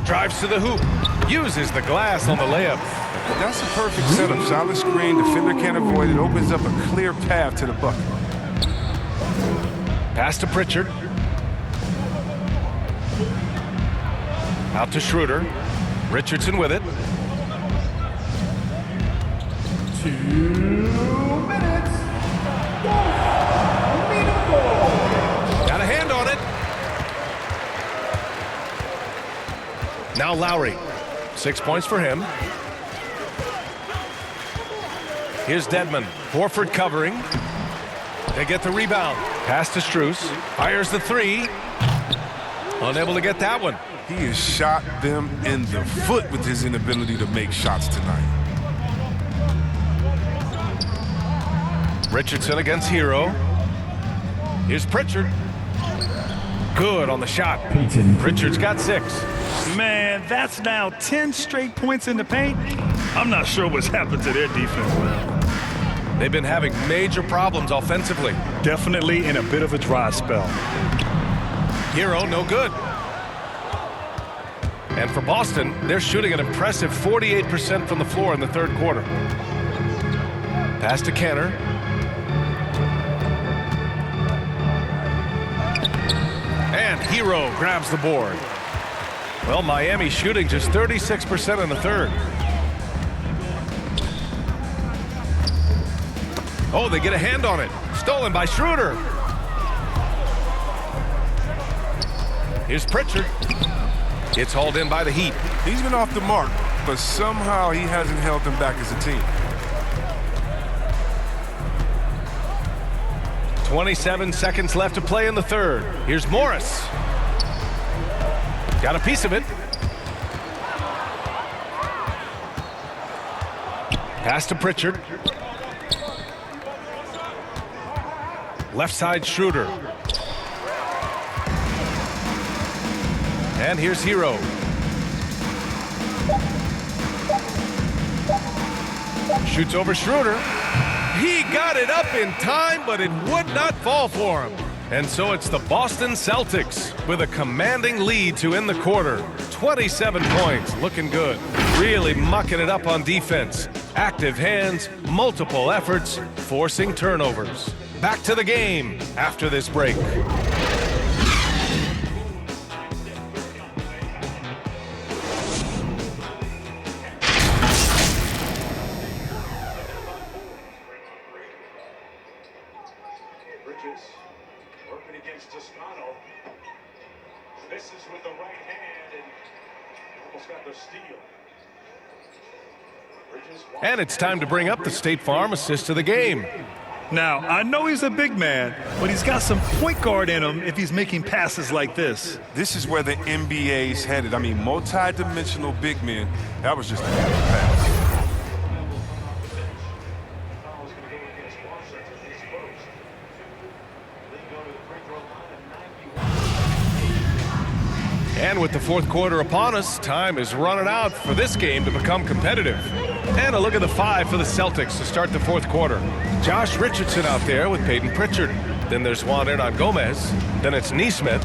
Drives to the hoop. Uses the glass on the layup.
That's a perfect setup. Solid screen. Defender can't avoid it. Opens up a clear path to the bucket.
Pass to Pritchard. Out to Schroeder. Richardson with it.
2 minutes.
Got a hand on it. Now Lowry. 6 points for him. Here's Dedmon. Horford covering. They get the rebound. Pass to Strus. Fires the 3. Unable to get that one.
He has shot them in the foot with his inability to make shots tonight. Richardson against Hero. Here's Pritchard.
Good on the shot. Pritchard's got 6.
Man, that's now 10 straight points in the paint. I'm not sure what's happened to their defense, man.
They've been having major problems offensively.
Definitely in a bit of a dry spell.
Hero, no good. And for Boston, they're shooting an impressive 48% from the floor in the third quarter. Pass to Kenner. And Hero grabs the board. Well, Miami shooting just 36% in the third. Oh, they get a hand on it. Stolen by Schroeder. Here's Pritchard. It's hauled in by the Heat.
He's been off the mark, but somehow he hasn't held them back as a team.
27 seconds left to play in the third. Here's Morris. Got a piece of it. Pass to Pritchard. Left side Schroeder. And here's Hero. Shoots over Schroeder. He got it up in time, but it would not fall for him. And so it's the Boston Celtics with a commanding lead to end the quarter. 27 points, looking good. Really mucking it up on defense. Active hands, multiple efforts, forcing turnovers. Back to the game after this break.
Working against Toscano. Misses with the right hand and almost got the steal.
And it's time to bring up the State Farm assist of the game.
Now, I know he's a big man, but he's got some point guard in him if he's making passes like this.
This is where the NBA's headed. I mean, multi-dimensional big men. That was just a bad pass.
And with the fourth quarter upon us, time is running out for this game to become competitive. And a look at the 5 for the Celtics to start the fourth quarter. Josh Richardson out there with Peyton Pritchard. Then there's Juan Hernan-Gomez. Then it's Nesmith.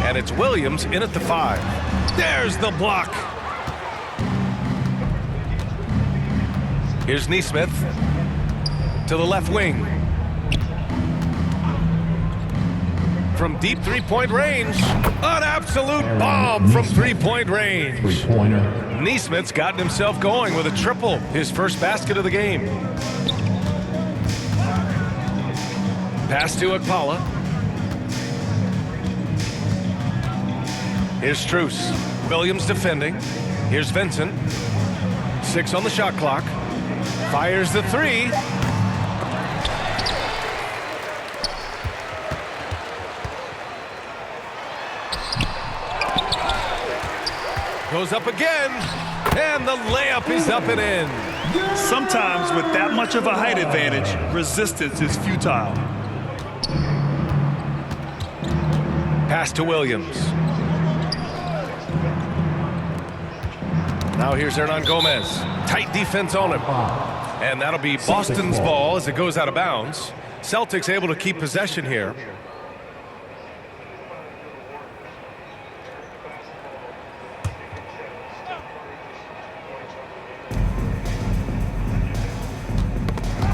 And it's Williams in at the 5. There's the block. Here's Nesmith to the left wing. From deep three-point range. An absolute bomb from three-point range. Nesmith's gotten himself going with a triple. His first basket of the game. Pass to Akpala. Here's Strus. Williams defending. Here's Vincent. 6 on the shot clock. Fires the 3. Goes up again, and the layup is up and in.
Sometimes with that much of a height advantage, resistance is futile.
Pass to Williams. Now here's Hernan-Gomez. Tight defense on him. And that'll be Boston's ball as it goes out of bounds. Celtics able to keep possession here.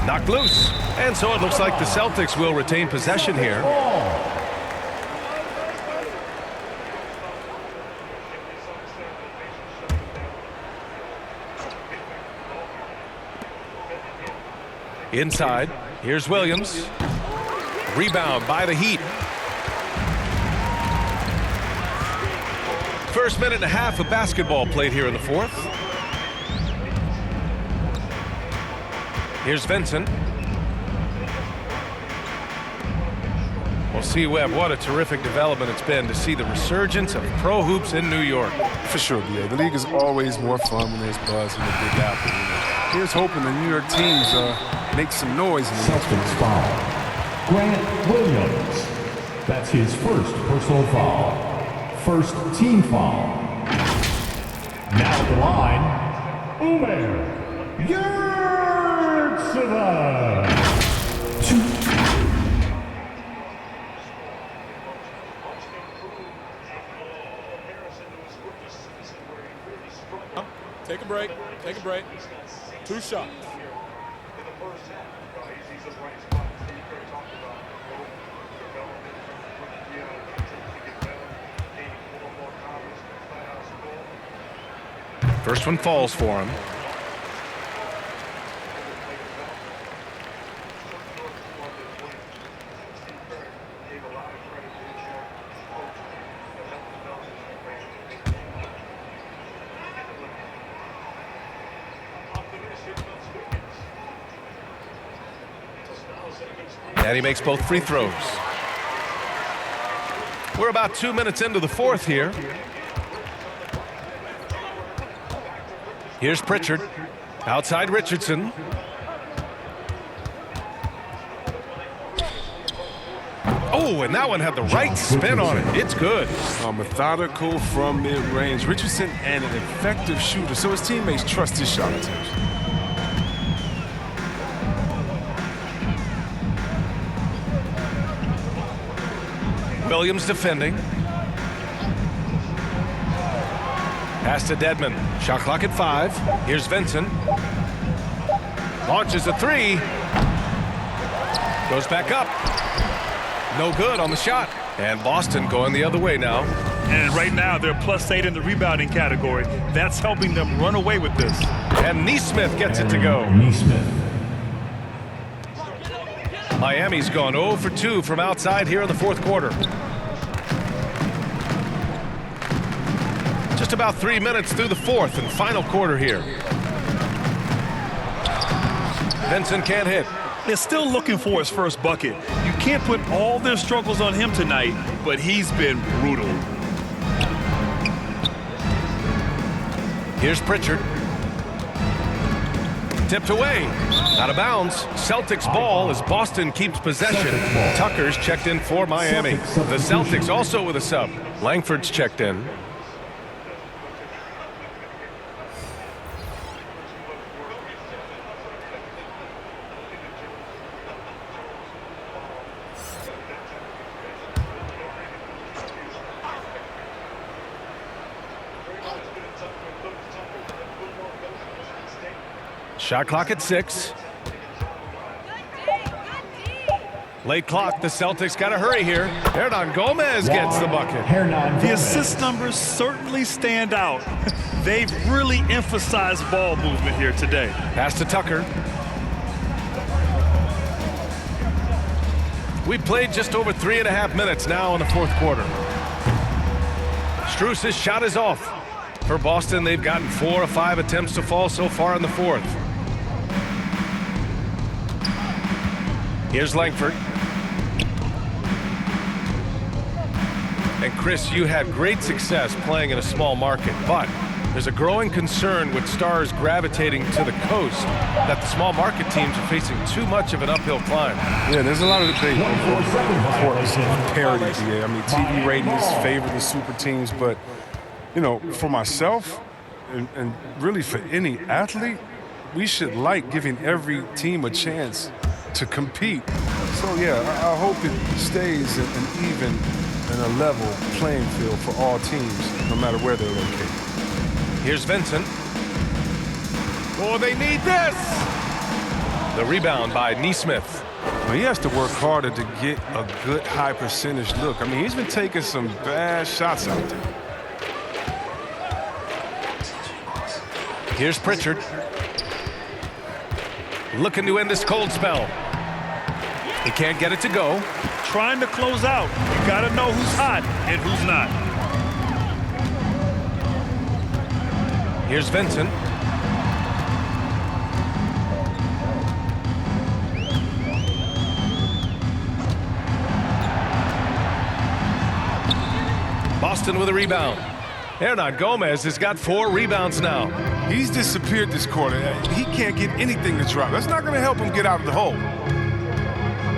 Knocked loose. And so it looks like the Celtics will retain possession here. Inside. Here's Williams. Rebound by the Heat. First minute and a half of basketball played here in the fourth. Here's Vincent. Well, see, Webb, what a terrific development it's been to see the resurgence of pro hoops in New York.
For sure, B.A. The league is always more fun when there's buzz in the Big Apple. Here's hoping the New York teams make some noise in the
Celtics foul. Grant Williams. That's his first personal foul. First team foul. Now at the line, Umer Yurtseven.
Take a break. Take a break. 2 shots.
First one falls for him. And he makes both free throws. We're about 2 minutes into the fourth here. Here's Pritchard. Outside Richardson. Oh, and that one had the right spin on it. It's good.
Methodical from mid-range. Richardson and an effective shooter, so his teammates trust his shot attempts.
Williams defending. Pass to Dedmon. Shot clock at 5. Here's Vincent. Launches a 3. Goes back up. No good on the shot. And Boston going the other way now.
And right now they're +8 in the rebounding category. That's helping them run away with this.
And Neesmith gets it to go.
Neesmith.
Miami's gone 0 for 2 from outside here in the fourth quarter. Just about 3 minutes through the fourth and final quarter here. Vincent can't hit.
They're still looking for his first bucket. You can't put all their struggles on him tonight, but he's been brutal.
Here's Pritchard. Tipped away. Out of bounds. Celtics ball as Boston keeps possession. Tucker's checked in for Miami. The Celtics also with a sub. Langford's checked in. Shot clock at 6. Late clock. The Celtics got to hurry here. Hernan Gomez gets the bucket.
The assist numbers certainly stand out. They've really emphasized ball movement here today.
Pass to Tucker. We played just over 3.5 minutes now in the fourth quarter. Strus's shot is off. For Boston, they've gotten 4 of 5 attempts to fall so far in the fourth. Here's Langford. And Chris, you had great success playing in a small market, but there's a growing concern with stars gravitating to the coast that the small market teams are facing too much of an uphill climb.
Yeah, there's a lot of debate on parity here. I mean, TV ratings favor the super teams, but, you know, for myself and really for any athlete, we should like giving every team a chance to compete. So, yeah, I hope it stays an even and a level playing field for all teams, no matter where they're located.
Here's Vincent. Oh, they need this! The rebound by Neesmith.
Well, he has to work harder to get a good high percentage look. I mean, he's been taking some bad shots out there.
Here's Pritchard. Looking to end this cold spell. He can't get it to go.
Trying to close out. You got to know who's hot and who's not.
Here's Vincent. Boston with a rebound. Hernan Gomez has got 4 rebounds now.
He's disappeared this quarter. He can't get anything to drop. That's not going to help him get out of the hole.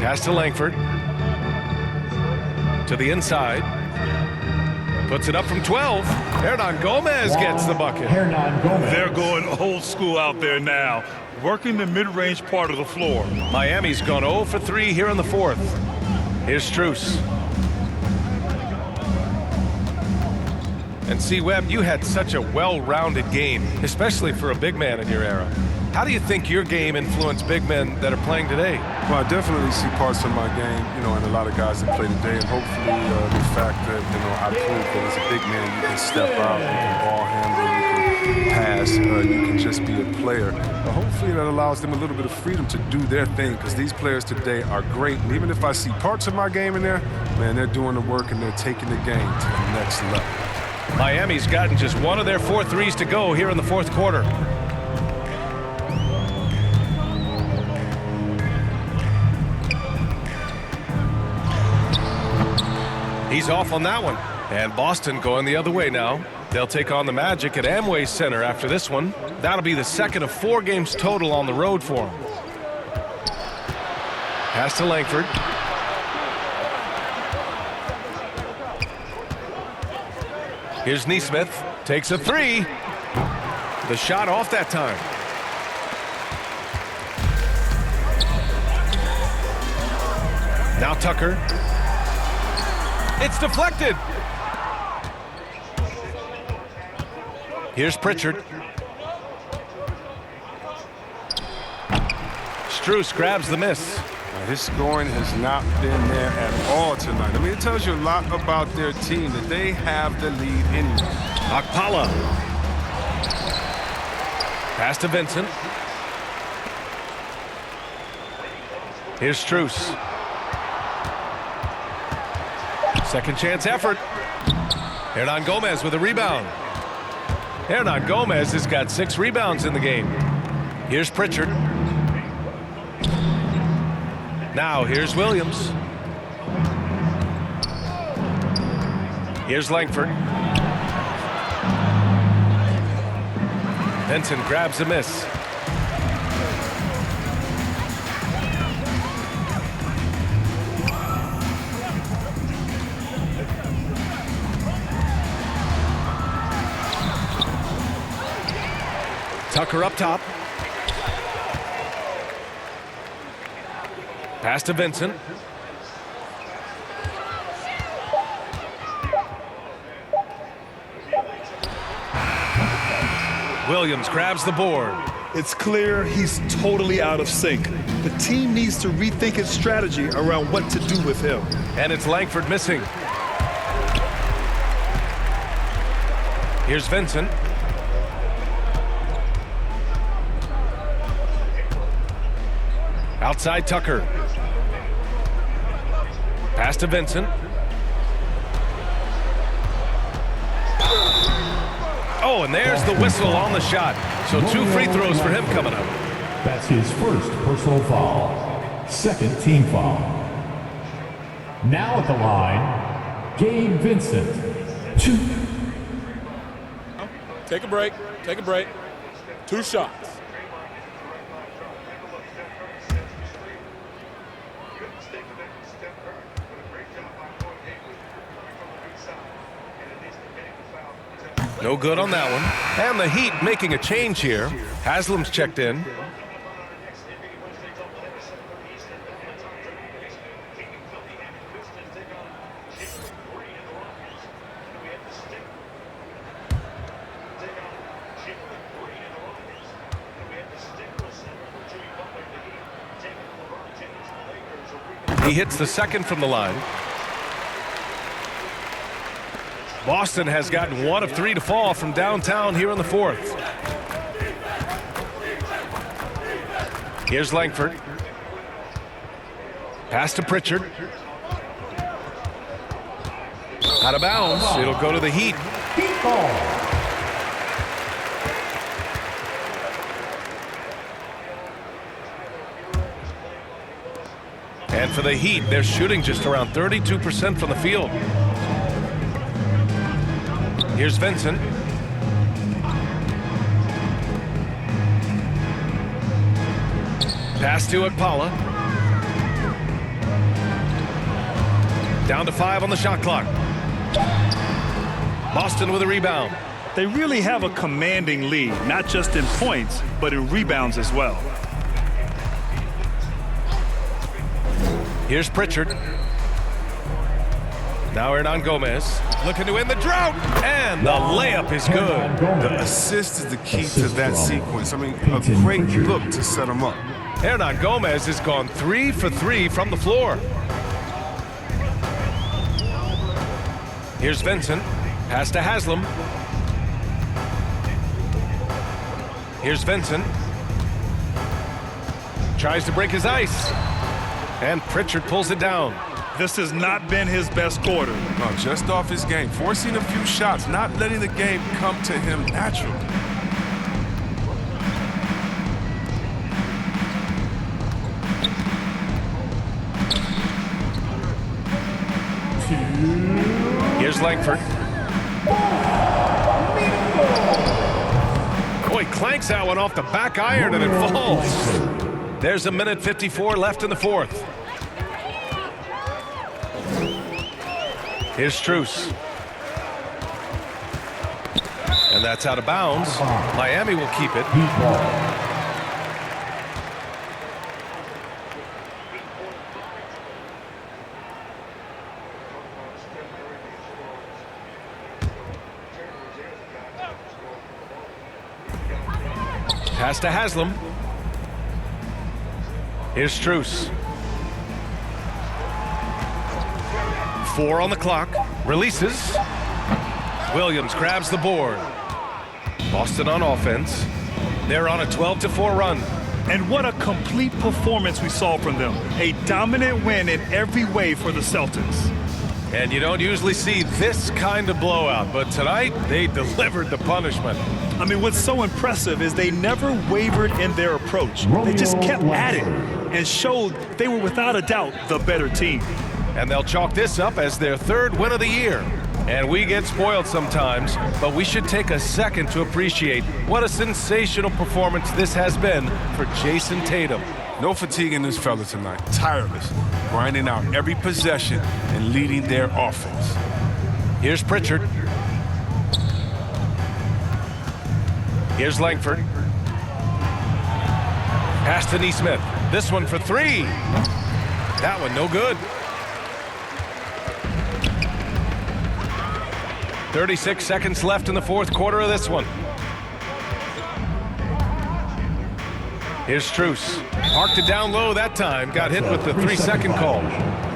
Pass to Langford. to the inside. Puts it up from 12. Hernan Gomez gets the bucket.
Hernan Gomez.
They're going old school out there now, working the mid-range part of the floor.
Miami's gone 0 for 3 here in the fourth. Here's Strus. And C. Webb, you had such a well-rounded game, especially for a big man in your era. How do you think your game influenced big men that are playing today?
Well, I definitely see parts of my game, in a lot of guys that play today, and hopefully the fact that, I proved that as a big man, you can step out, you can ball handle, you can pass, you can just be a player. But hopefully that allows them a little bit of freedom to do their thing, because these players today are great. And even if I see parts of my game in there, man, they're doing the work and they're taking the game to the next level.
Miami's gotten just one of their 4 threes to go here in the fourth quarter. He's off on that one. And Boston going the other way now. They'll take on the Magic at Amway Center after this one. That'll be the second of 4 games total on the road for them. Pass to Langford. Here's Nesmith. Takes a 3. The shot off that time. Now Tucker. It's deflected. Here's Pritchard. Strus grabs the miss.
His scoring has not been there at all tonight. I mean, it tells you a lot about their team that they have the lead anyway.
Okpala. Pass to Vincent. Here's Strus. Second chance effort. Hernan Gomez with a rebound. Hernan Gomez has got 6 rebounds in the game. Here's Pritchard. Now here's Williams. Here's Langford. Vincent grabs a miss. Tucker up top. Pass to Vincent. Williams grabs the board.
It's clear he's totally out of sync. The team needs to rethink its strategy around what to do with him.
And it's Langford missing. Here's Vincent. Outside Tucker. Pass to Vincent. Oh, and there's the whistle on the shot. So 2 free throws for him coming up.
That's his first personal foul. Second team foul. Now at the line, Gabe Vincent. 2.
Take a break. Take a break. 2 shots.
No good on that one. And the Heat making a change here. Haslam's checked in. He hits the second from the line. Boston has gotten 1 of 3 to fall from downtown here in the fourth. Here's Langford. Pass to Pritchard. Out of bounds. It'll go to the Heat.
Heat ball.
And for the Heat, they're shooting just around 32% from the field. Here's Vincent. Pass to Okpala. Down to 5 on the shot clock. Boston with a rebound.
They really have a commanding lead, not just in points, but in rebounds as well.
Here's Pritchard. Now Hernan Gomez looking to win the drought, and the layup is good.
The assist is the key to that sequence. I mean, a great look to set him up.
Hernan Gomez has gone 3 for 3 from the floor. Here's Vincent. Pass to Haslam. Here's Vincent. Tries to break his ice. And Pritchard pulls it down.
This has not been his best quarter.
No, just off his game. Forcing a few shots, not letting the game come to him naturally.
Here's Langford. Boy, clanks that one off the back iron and it falls. There's a minute 54 left in the fourth. Here's Strus. And that's out of bounds. Miami will keep it. Pass to Haslam. Here's Strus. 4 on the clock. Releases. Williams grabs the board. Boston on offense. They're on a 12-4 run.
And what a complete performance we saw from them. A dominant win in every way for the Celtics.
And you don't usually see this kind of blowout, but tonight they delivered the punishment.
I mean, what's so impressive is they never wavered in their approach. They just kept at it and showed they were without a doubt the better team.
And they'll chalk this up as their 3rd win of the year. And we get spoiled sometimes, but we should take a second to appreciate what a sensational performance this has been for Jason Tatum.
No fatigue in this fella tonight. Tireless, grinding out every possession and leading their offense.
Here's Pritchard. Here's Langford. Pass to Nesmith. This one for 3. That one no good. 36 seconds left in the fourth quarter of this one. Here's Strus. Parked it down low that time. Got hit with the 3-second call.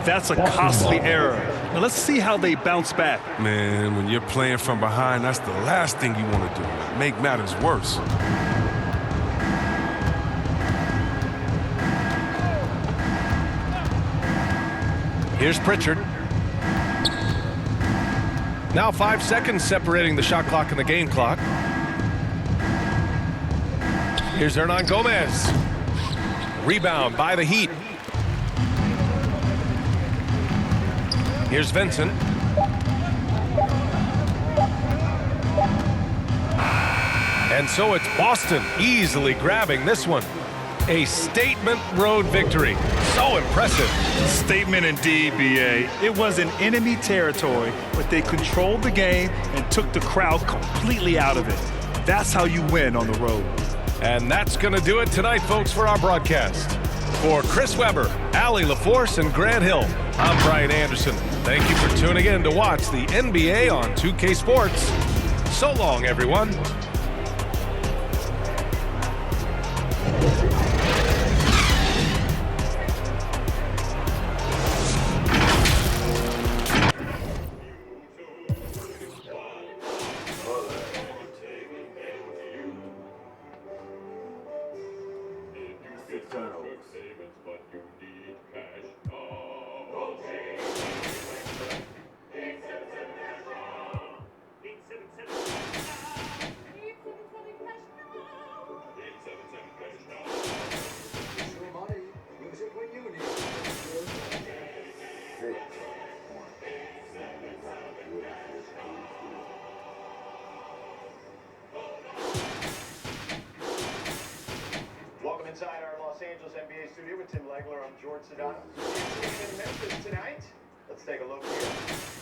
That's a costly error. Now let's see how they bounce back.
Man, when you're playing from behind, that's the last thing you want to do. Make matters worse.
Here's Pritchard. Now 5 seconds separating the shot clock and the game clock. Here's Hernan Gomez. Rebound by the Heat. Here's Vincent. And so it's Boston easily grabbing this one. A statement road victory. So impressive.
Statement indeed, B.A. It was in enemy territory, but they controlled the game and took the crowd completely out of it. That's how you win on the road.
And that's going to do it tonight, folks, for our broadcast. For Chris Webber, Allie LaForce, and Grant Hill, I'm Brian Anderson. Thank you for tuning in to watch the NBA on 2K Sports. So long, everyone.
Inside our Los Angeles NBA studio with Tim Legler, I'm George Sedano. In Memphis tonight, let's Let's take a look here.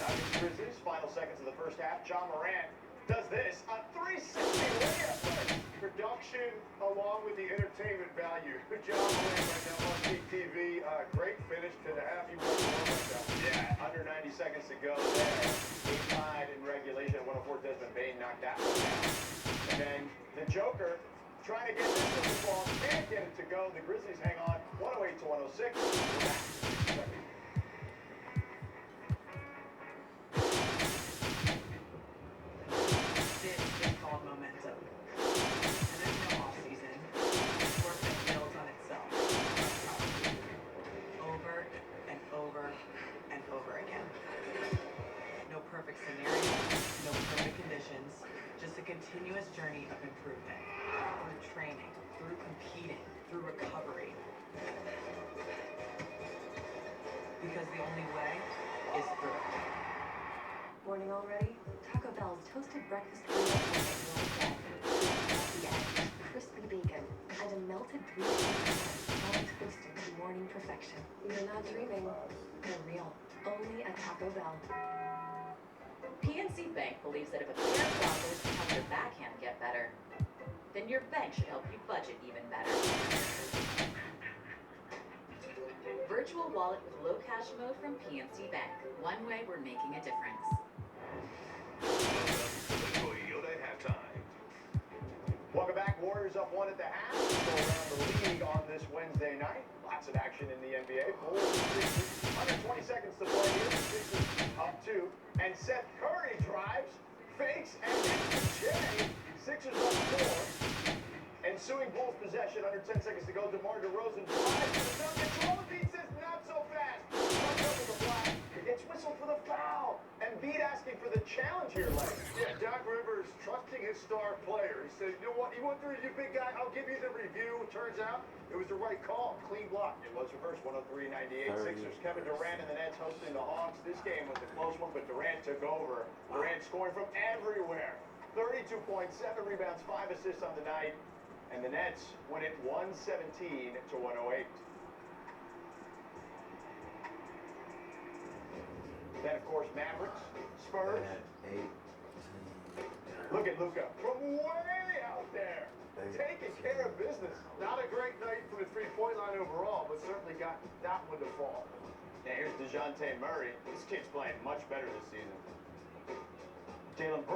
Nuggets Grizzlies, final seconds of the first half. John Morant does this, a 360 layup play. Production along with the entertainment value. John Morant right now on TV. Great finish to the half. You want to like that. Yeah, under 90 seconds to go there. Game tied in regulation. 104, Desmond Bain knocked that one down. And then the Joker trying to get this to the ball. Can't get it to go. The Grizzlies hang on. 108 to 106. We're back.
This is called momentum. And there's no off season. It's work that builds on itself. Over and over and over again. No perfect scenario, no perfect conditions, just a continuous journey of improvement. Through training, through competing, through recovery. Because the only way is through.
Morning already? Taco Bell's toasted breakfast burrito with the egg, crispy bacon, and a melted green cheese, all toasted to morning perfection. You're not dreaming. They're real. Only at Taco Bell.
PNC Bank believes that if a pair of goggles can help your backhand get better, then your bank should help you budget even better. Virtual wallet with low cash mode from PNC Bank. One way we're making a difference.
Toyota halftime. Welcome back. Warriors up 1 at the half. Go around the league on this Wednesday night. Lots of action in the NBA. Bulls, Sixers, under 20 seconds to play here. Sixers up 2. And Seth Curry drives, fakes, and hits the J. Sixers up 4. Ensuing Bulls possession, under 10 seconds to go. DeMar DeRozan drives to the Nuggets. Embiid says not so fast. Comes up with the flag. It's whistled for the foul. Embiid asking for the challenge here, Larry.
Yeah, Doc Rivers trusting his star player. He said, you know what, you want to review, big guy? I'll give you the review. Turns out it was the right call. Clean block.
It was reversed, 103-98. Sixers, Kevin Durant and the Nets hosting the Hawks. This game was a close one, but Durant took over. Durant scoring from everywhere. 32 points, 7 rebounds, 5 assists on the night. And the Nets win it 117 to 108. Then, of course, Mavericks, Spurs. Look at Luka from way out there, taking care of business.
Not a great night for the three-point line overall, but certainly got that one to fall.
Now here's DeJounte Murray. This kid's playing much better this season. Jalen Brunson.